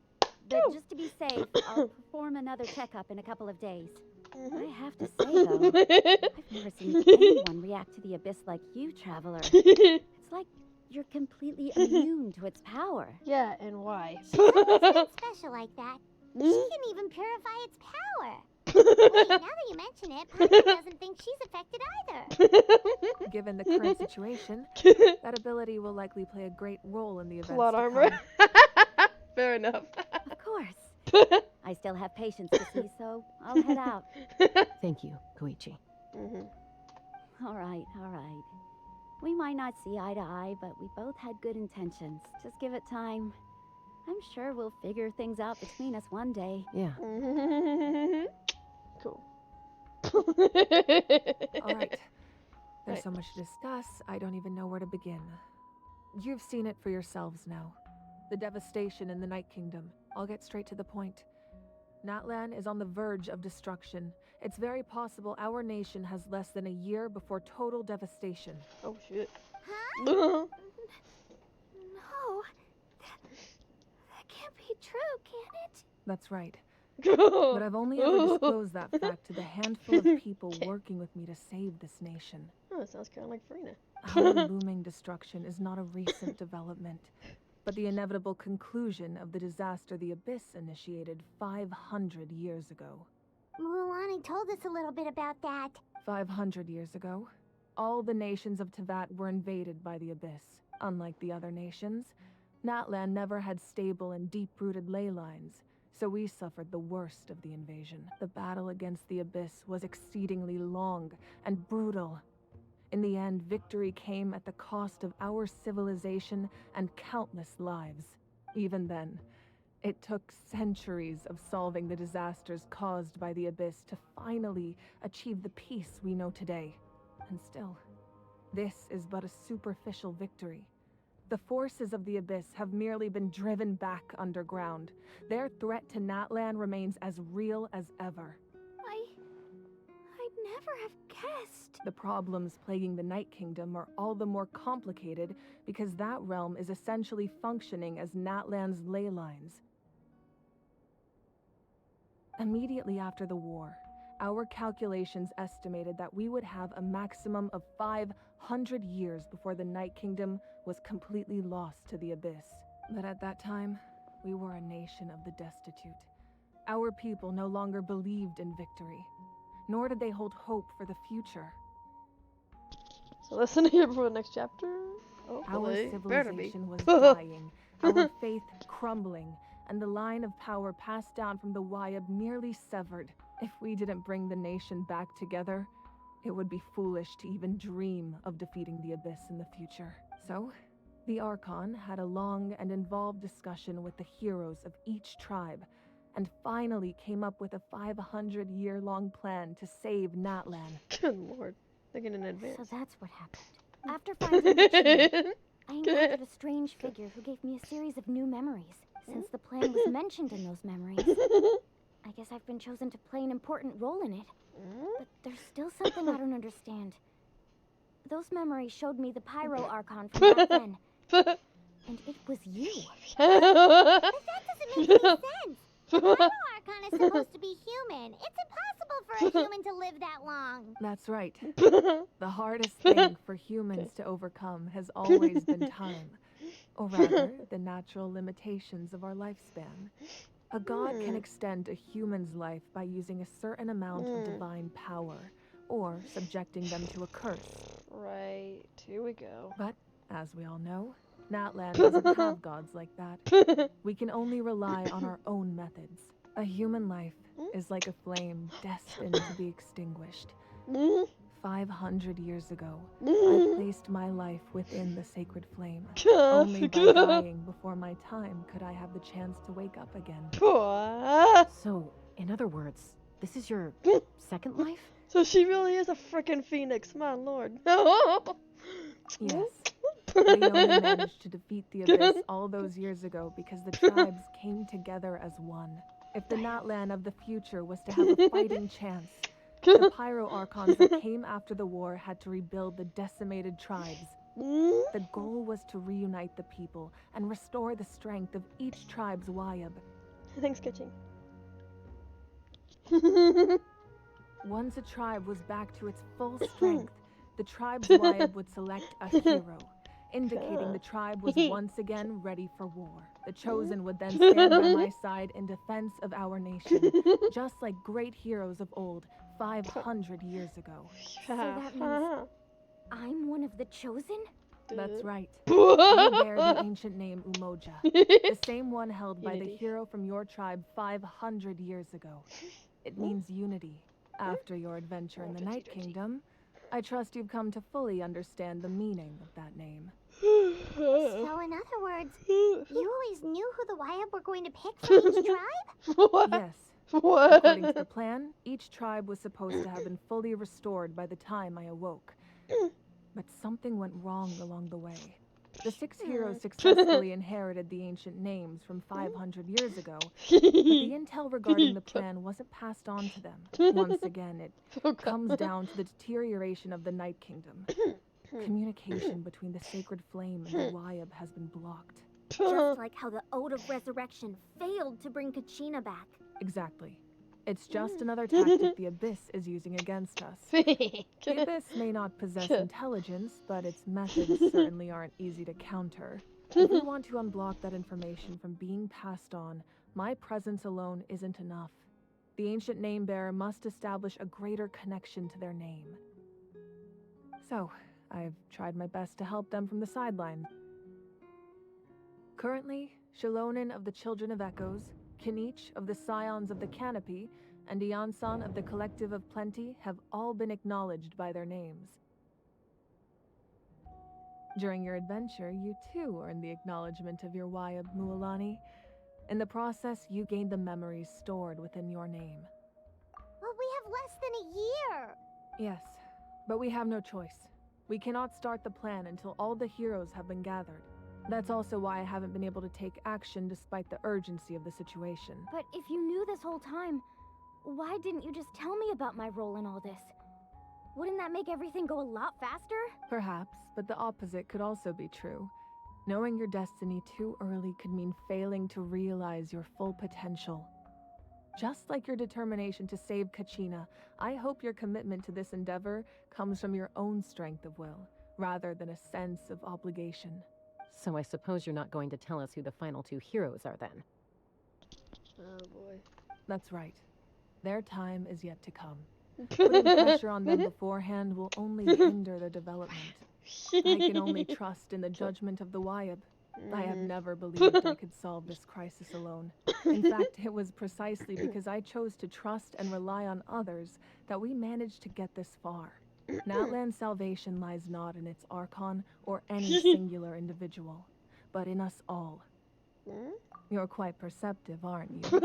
But just to be safe, I'll perform another checkup in a couple of days. I have to say, though, I've never seen anyone react to the abyss like you, Traveler. It's like you're completely immune to its power. Yeah, and why? She's always been special like that. She can even purify its power. Wait, now that you mention it, Piper doesn't think she's affected either. Given the current situation, that ability will likely play a great role in the events Plot to armor. come. Fair enough. Of course. I still have patience to see, so I'll head out. Thank you, Koichi. All right. We might not see eye to eye, but we both had good intentions. Just give it time. I'm sure we'll figure things out between us one day. Yeah. Cool. All right. There's so much to discuss, I don't even know where to begin. You've seen it for yourselves now. The devastation in the Night Kingdom. I'll get straight to the point. Natlan is on the verge of destruction. It's very possible our nation has less than a year before total devastation. Oh shit. Huh? No. That can't be true, can it? That's right. But I've only ever disclosed that fact to the handful of people working with me to save this nation. Oh, that sounds kind of like Farina. Our looming destruction is not a recent development, but the inevitable conclusion of the disaster the Abyss initiated 500 years ago. Mulani told us a little bit about that. 500 years ago, all the nations of Teyvat were invaded by the Abyss. Unlike the other nations, Natlan never had stable and deep-rooted ley lines, so we suffered the worst of the invasion. The battle against the Abyss was exceedingly long and brutal. In the end, victory came at the cost of our civilization and countless lives. Even then, it took centuries of solving the disasters caused by the Abyss to finally achieve the peace we know today. And still, this is but a superficial victory. The forces of the Abyss have merely been driven back underground. Their threat to Natlan remains as real as ever. I'd never have guessed. The problems plaguing the Night Kingdom are all the more complicated because that realm is essentially functioning as Natlan's ley lines. Immediately after the war, our calculations estimated that we would have a maximum of 500 years before the Night Kingdom was completely lost to the Abyss. But at that time, we were a nation of the destitute. Our people no longer believed in victory, nor did they hold hope for the future. So listen here for the next chapter. Our Hopefully. civilization was dying, our faith crumbling, and the line of power passed down from the Wayab nearly severed. If we didn't bring the nation back together, it would be foolish to even dream of defeating the Abyss in the future. So, the Archon had a long and involved discussion with the heroes of each tribe, and finally came up with a 500-year-long plan to save Natlan. Good lord. Thinking in advance. So that's what happened. After finding Kachina, I encountered a strange figure who gave me a series of new memories. Since the plan was mentioned in those memories, I guess I've been chosen to play an important role in it. But there's still something I don't understand. Those memories showed me the Pyro Archon from back then, And it was you. But that doesn't make any sense. The Pyro Archon is supposed to be human. It's impossible for a human to live that long. That's right. The hardest thing for humans to overcome has always been time. Or rather, the natural limitations of our lifespan. A god can extend a human's life by using a certain amount of divine power, or subjecting them to a curse. Right, here we go. But, as we all know, Natlan doesn't have gods like that. We can only rely on our own methods. A human life is like a flame destined to be extinguished. 500 years ago, I placed my life within the sacred flame. Only by dying before my time could I have the chance to wake up again. So, in other words, this is your second life? So she really is a frickin' phoenix, my lord. Yes. We only managed to defeat the Abyss all those years ago because the tribes came together as one. If the Natlan of the future was to have a fighting chance, the Pyro Archons that came after the war had to rebuild the decimated tribes. The goal was to reunite the people and restore the strength of each tribe's Wayab. Thanks, Kitching. Once a tribe was back to its full strength, the tribe's Wayab would select a hero, indicating the tribe was once again ready for war. The Chosen would then stand by my side in defense of our nation, just like great heroes of old, 500 years ago. So that means I'm one of the Chosen? That's right. You bear the ancient name Umoja, the same one held by the hero from your tribe 500 years ago. It means unity. After your adventure in the Night Kingdom, I trust you've come to fully understand the meaning of that name. So, in other words, you always knew who the Wayab were going to pick for each tribe? Yes. According to the plan, each tribe was supposed to have been fully restored by the time I awoke. But something went wrong along the way. The 6 heroes successfully inherited the ancient names from 500 years ago, but the intel regarding the plan wasn't passed on to them. Once again, it comes down to the deterioration of the Night Kingdom. Communication between the sacred flame and the Wayab has been blocked. Just like how the Ode of Resurrection failed to bring Kachina back. Exactly. It's just another tactic the Abyss is using against us. The Abyss may not possess intelligence, but its methods certainly aren't easy to counter. If we want to unblock that information from being passed on, my presence alone isn't enough. The ancient name-bearer must establish a greater connection to their name. So, I've tried my best to help them from the sidelines. Currently, Shilonen of the Children of Echoes, Kinich of the Scions of the Canopy, and Iansan of the Collective of Plenty have all been acknowledged by their names. During your adventure, you too earned the acknowledgement of your Wayab, Mualani. In the process, you gained the memories stored within your name. Well, we have less than a year. Yes, but we have no choice. We cannot start the plan until all the heroes have been gathered. That's also why I haven't been able to take action despite the urgency of the situation. But if you knew this whole time, why didn't you just tell me about my role in all this? Wouldn't that make everything go a lot faster? Perhaps, but the opposite could also be true. Knowing your destiny too early could mean failing to realize your full potential. Just like your determination to save Kachina, I hope your commitment to this endeavor comes from your own strength of will, rather than a sense of obligation. So I suppose you're not going to tell us who the final 2 heroes are then? Oh boy. That's right. Their time is yet to come. Putting pressure on them beforehand will only hinder their development. I can only trust in the judgment of the Wayab. I have never believed I could solve this crisis alone. In fact, it was precisely because I chose to trust and rely on others that we managed to get this far. Natlan's salvation lies not in its Archon or any singular individual, but in us all. You're quite perceptive, aren't you?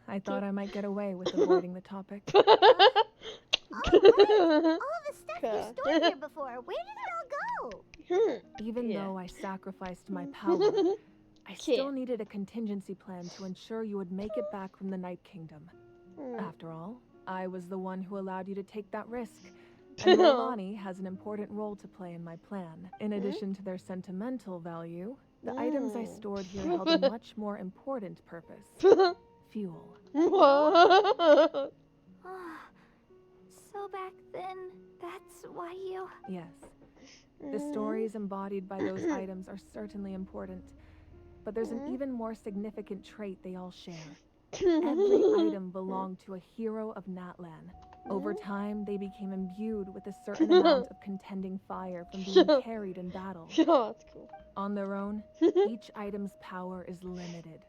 I thought I might get away with avoiding the topic. Oh, right. All of the stuff you stored here before, where did it all go? Even though I sacrificed my power, I still needed a contingency plan to ensure you would make it back from the Night Kingdom. After all, I was the one who allowed you to take that risk, And Mualani has an important role to play in my plan. In addition to their sentimental value, the items I stored here held a much more important purpose. Fuel. So back then, that's why you... Yes. The stories embodied by those items are certainly important, but there's an even more significant trait they all share. Every item belonged to a hero of Natlan. Over time, they became imbued with a certain amount of contending fire from being carried in battle. That's cool. On their own, each item's power is limited.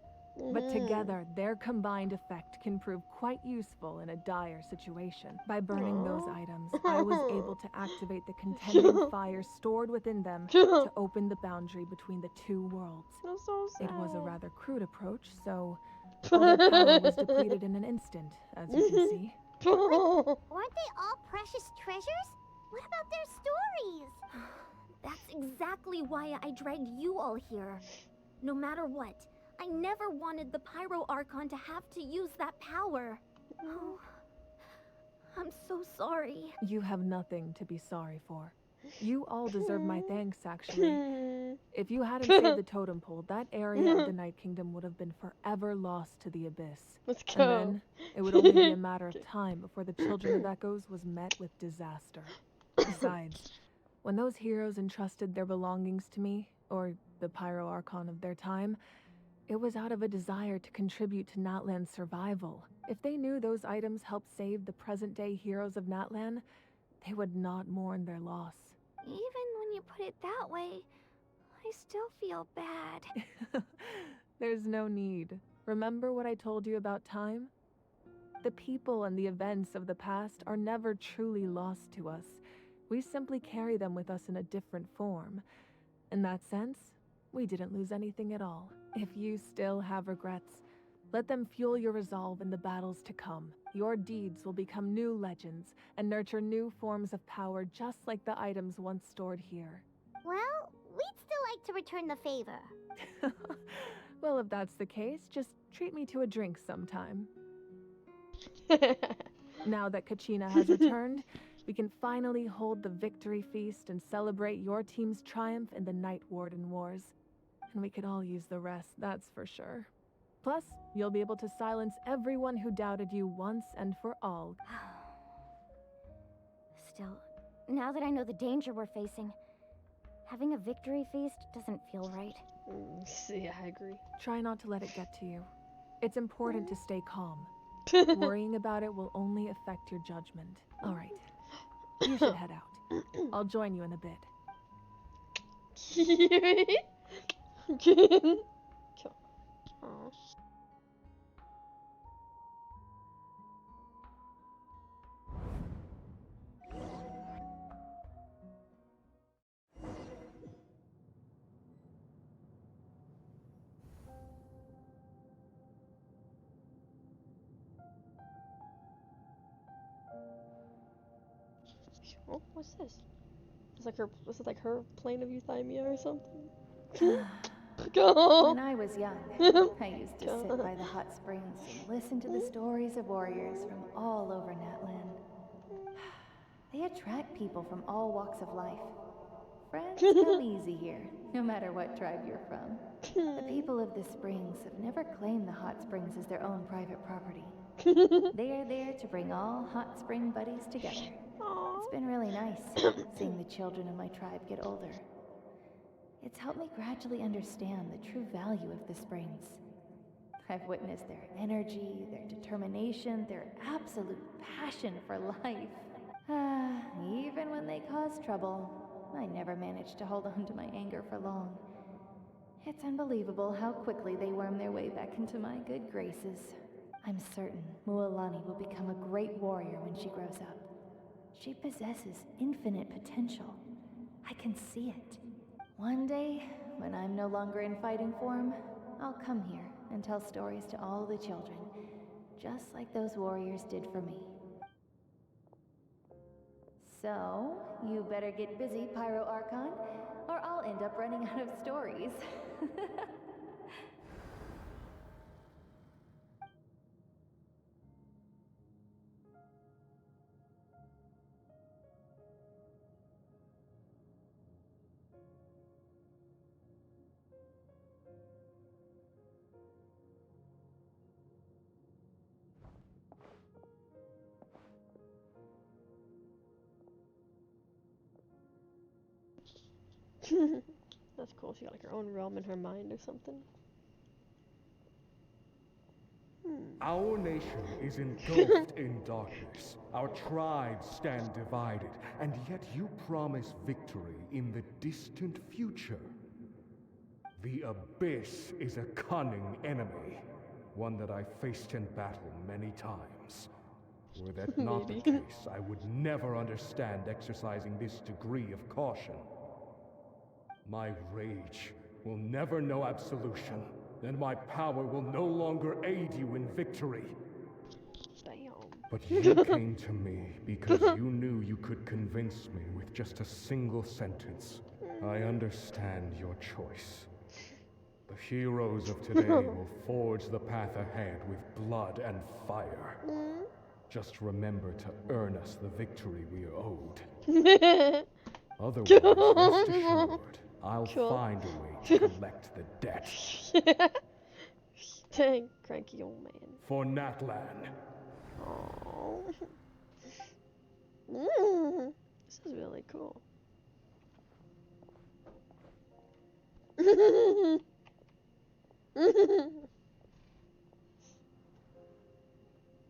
But together, their combined effect can prove quite useful in a dire situation. By burning those items, I was able to activate the contending fire stored within them to open the boundary between the two worlds. That's so sad. It was a rather crude approach, so all their power was depleted in an instant, as you can see. Weren't they all precious treasures? What about their stories? That's exactly why I dragged you all here. No matter what, I never wanted the Pyro Archon to have to use that power. Oh, I'm so sorry. You have nothing to be sorry for. You all deserve my thanks, actually. If you hadn't saved the totem pole, that area of the Night Kingdom would have been forever lost to the abyss. Let's go. And then, it would only be a matter of time before the Children of Echoes was met with disaster. Besides, when those heroes entrusted their belongings to me, or the Pyro Archon of their time, it was out of a desire to contribute to Natlan's survival. If they knew those items helped save the present-day heroes of Natlan, they would not mourn their loss. Even when you put it that way, I still feel bad. There's no need. Remember what I told you about time? The people and the events of the past are never truly lost to us. We simply carry them with us in a different form. In that sense, we didn't lose anything at all. If you still have regrets, let them fuel your resolve in the battles to come. Your deeds will become new legends and nurture new forms of power just like the items once stored here. Well, we'd still like to return the favor. Well, if that's the case, just treat me to a drink sometime. Now that Kachina has returned, we can finally hold the victory feast and celebrate your team's triumph in the Night Warden Wars. And we could all use the rest, that's for sure. Plus, you'll be able to silence everyone who doubted you once and for all. Still, now that I know the danger we're facing, having a victory feast doesn't feel right. Yeah, I agree. Try not to let it get to you. It's important to stay calm. Worrying about it will only affect your judgment. All right, you should head out. I'll join you in a bit. Aww. Oh, what's this? It's like her. This is like her plane of euthymia or something. Go. When I was young, I used to sit by the hot springs and listen to the stories of warriors from all over Natlan. They attract people from all walks of life. Friends come easy here, no matter what tribe you're from. The people of the springs have never claimed the hot springs as their own private property. They are there to bring all hot spring buddies together. It's been really nice seeing the children of my tribe get older. It's helped me gradually understand the true value of the springs. I've witnessed their energy, their determination, their absolute passion for life. Even when they cause trouble, I never managed to hold on to my anger for long. It's unbelievable how quickly they worm their way back into my good graces. I'm certain Mualani will become a great warrior when she grows up. She possesses infinite potential. I can see it. One day, when I'm no longer in fighting form, I'll come here and tell stories to all the children, just like those warriors did for me. So, you better get busy, Pyro Archon, or I'll end up running out of stories. That's cool. She got like her own realm in her mind or something. Our nation is engulfed in darkness. Our tribes stand divided, and yet you promise victory in the distant future. The Abyss is a cunning enemy, one that I faced in battle many times. Were that not the case, I would never understand exercising this degree of caution. My rage will never know absolution, and my power will no longer aid you in victory. Damn. But you came to me because you knew you could convince me with just a single sentence. I understand your choice. The heroes of today will forge the path ahead with blood and fire. Just remember to earn us the victory we are owed. Otherwise, rest assured, I'll find a way to collect the debt. Dang, cranky old man. For Natlan. Aww. This is really cool.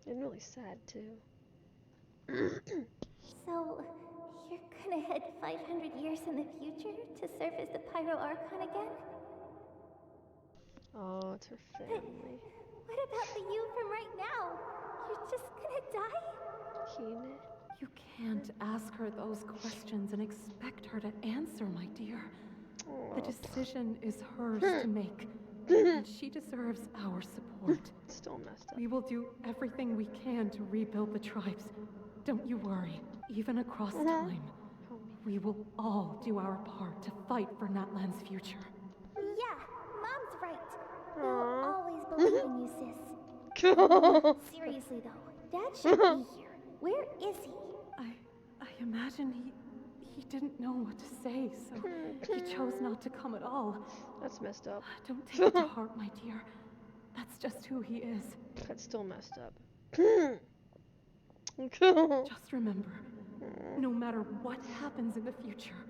And really sad too. So, you're gonna head 500 years in the future to serve as the Pyro Archon again? Oh, it's her family. What about the you from right now? You're just gonna die? Kine. You can't ask her those questions and expect her to answer, my dear. The decision is hers to make, and she deserves our support. Still messed up. We will do everything we can to rebuild the tribes. Don't you worry. Even across time, we will all do our part to fight for Natlan's future. Yeah, Mom's right. We'll always believe in you, sis. Seriously though, Dad should be here. Where is he? I imagine he didn't know what to say, so he chose not to come at all. That's messed up. Don't take it to heart, my dear. That's just who he is. That's still messed up. Just remember, no matter what happens in the future,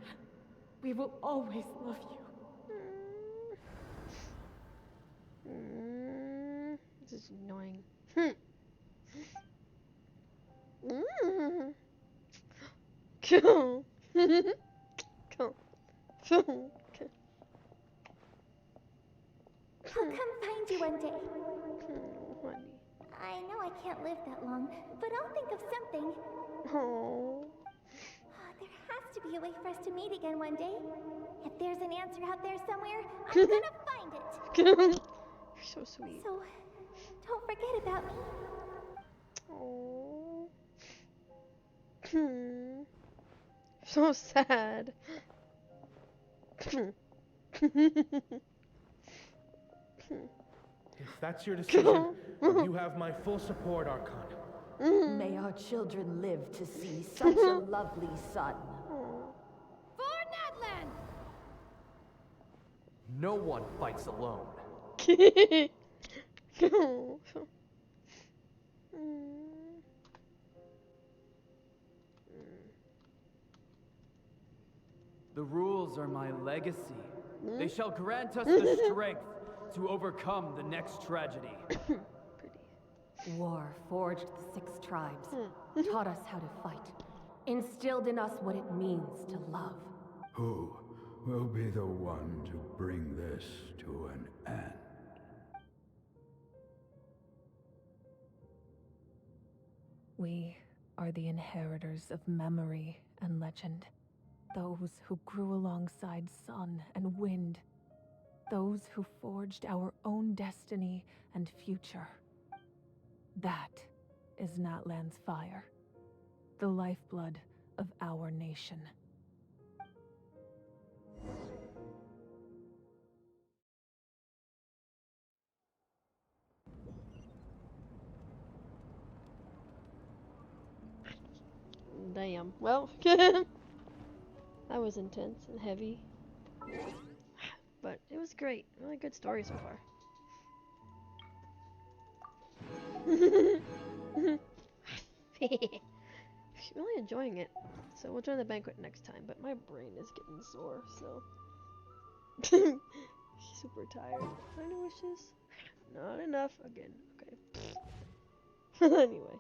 we will always love you. This is annoying. Cool. Cool. I'll come find you one day. Honey. I know I can't live that long, but I'll think of something. Oh. There has to be a way for us to meet again one day. If there's an answer out there somewhere, I'm gonna find it. You're so sweet. So, don't forget about me. Oh. So sad. If that's your decision, you have my full support, Archon. May our children live to see such a lovely son. For Natlan! No one fights alone. The rules are my legacy. They shall grant us the strength to overcome the next tragedy. War forged the 6 tribes, taught us how to fight, instilled in us what it means to love. Who will be the one to bring this to an end? We are the inheritors of memory and legend. Those who grew alongside sun and wind. Those who forged our own destiny and future. That is Natlan's fire. The lifeblood of our nation. Damn. Well, that was intense and heavy. But it was great. Really good story so far. Really enjoying it. So we'll join the banquet next time, but my brain is getting sore, so Super tired. Any wishes? Not enough. Again. Okay. Anyway.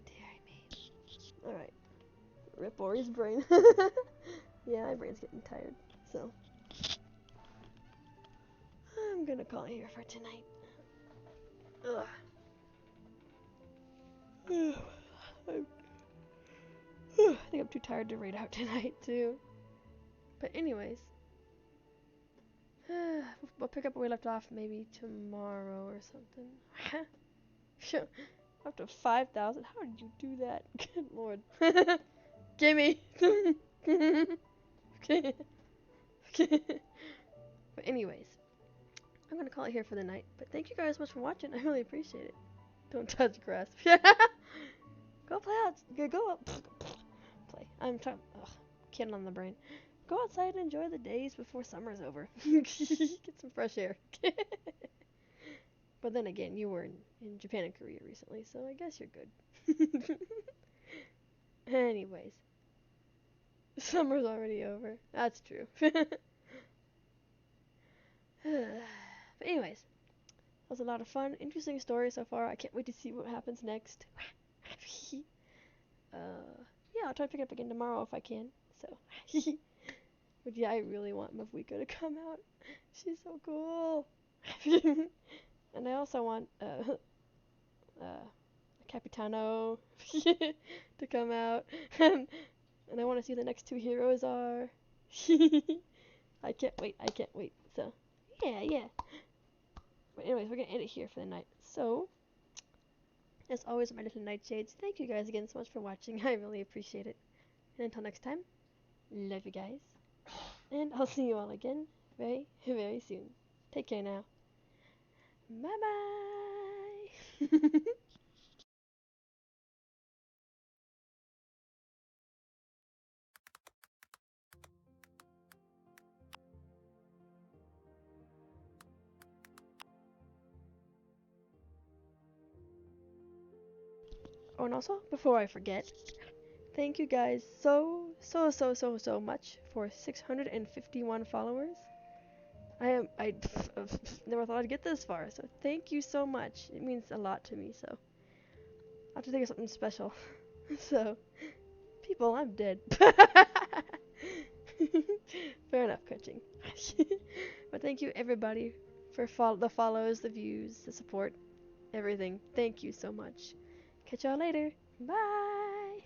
Dear me. Alright. Rip Ori's brain. Yeah, my brain's getting tired. So. I'm gonna call it here for tonight. Ugh. I think I'm too tired to read out tonight, too. But anyways. We'll pick up where we left off maybe tomorrow or something. Up to 5,000? How did you do that? Good lord. Gimme! Okay. But anyways. I'm gonna call it here for the night. But thank you guys so much for watching. I really appreciate it. Don't touch grass. Go play out. Go up. Play. I'm trying. Ugh. Kidding on the brain. Go outside and enjoy the days before summer's over. Get some fresh air. But then again, you were in Japan and Korea recently, so I guess you're good. Anyways. Summer's already over. That's true. But anyways. That was a lot of fun. Interesting story so far. I can't wait to see what happens next. Yeah, I'll try to pick it up again tomorrow if I can. So. But yeah, I really want Mavuika to come out. She's so cool. And I also want Capitano to come out. And I want to see who the next two heroes are. I can't wait. So, yeah. But anyways, we're going to end it here for the night. So, as always, my little nightshades, thank you guys again so much for watching. I really appreciate it. And until next time, love you guys. And I'll see you all again very, very soon. Take care now. Bye-bye. Oh, and also, before I forget, thank you guys so much for 651 followers. I never thought I'd get this far, so thank you so much. It means a lot to me, so I have to think of something special. So, people, I'm dead. Fair enough, coaching. But thank you everybody for the follows, the views, the support, everything. Thank you so much. Catch y'all later. Bye.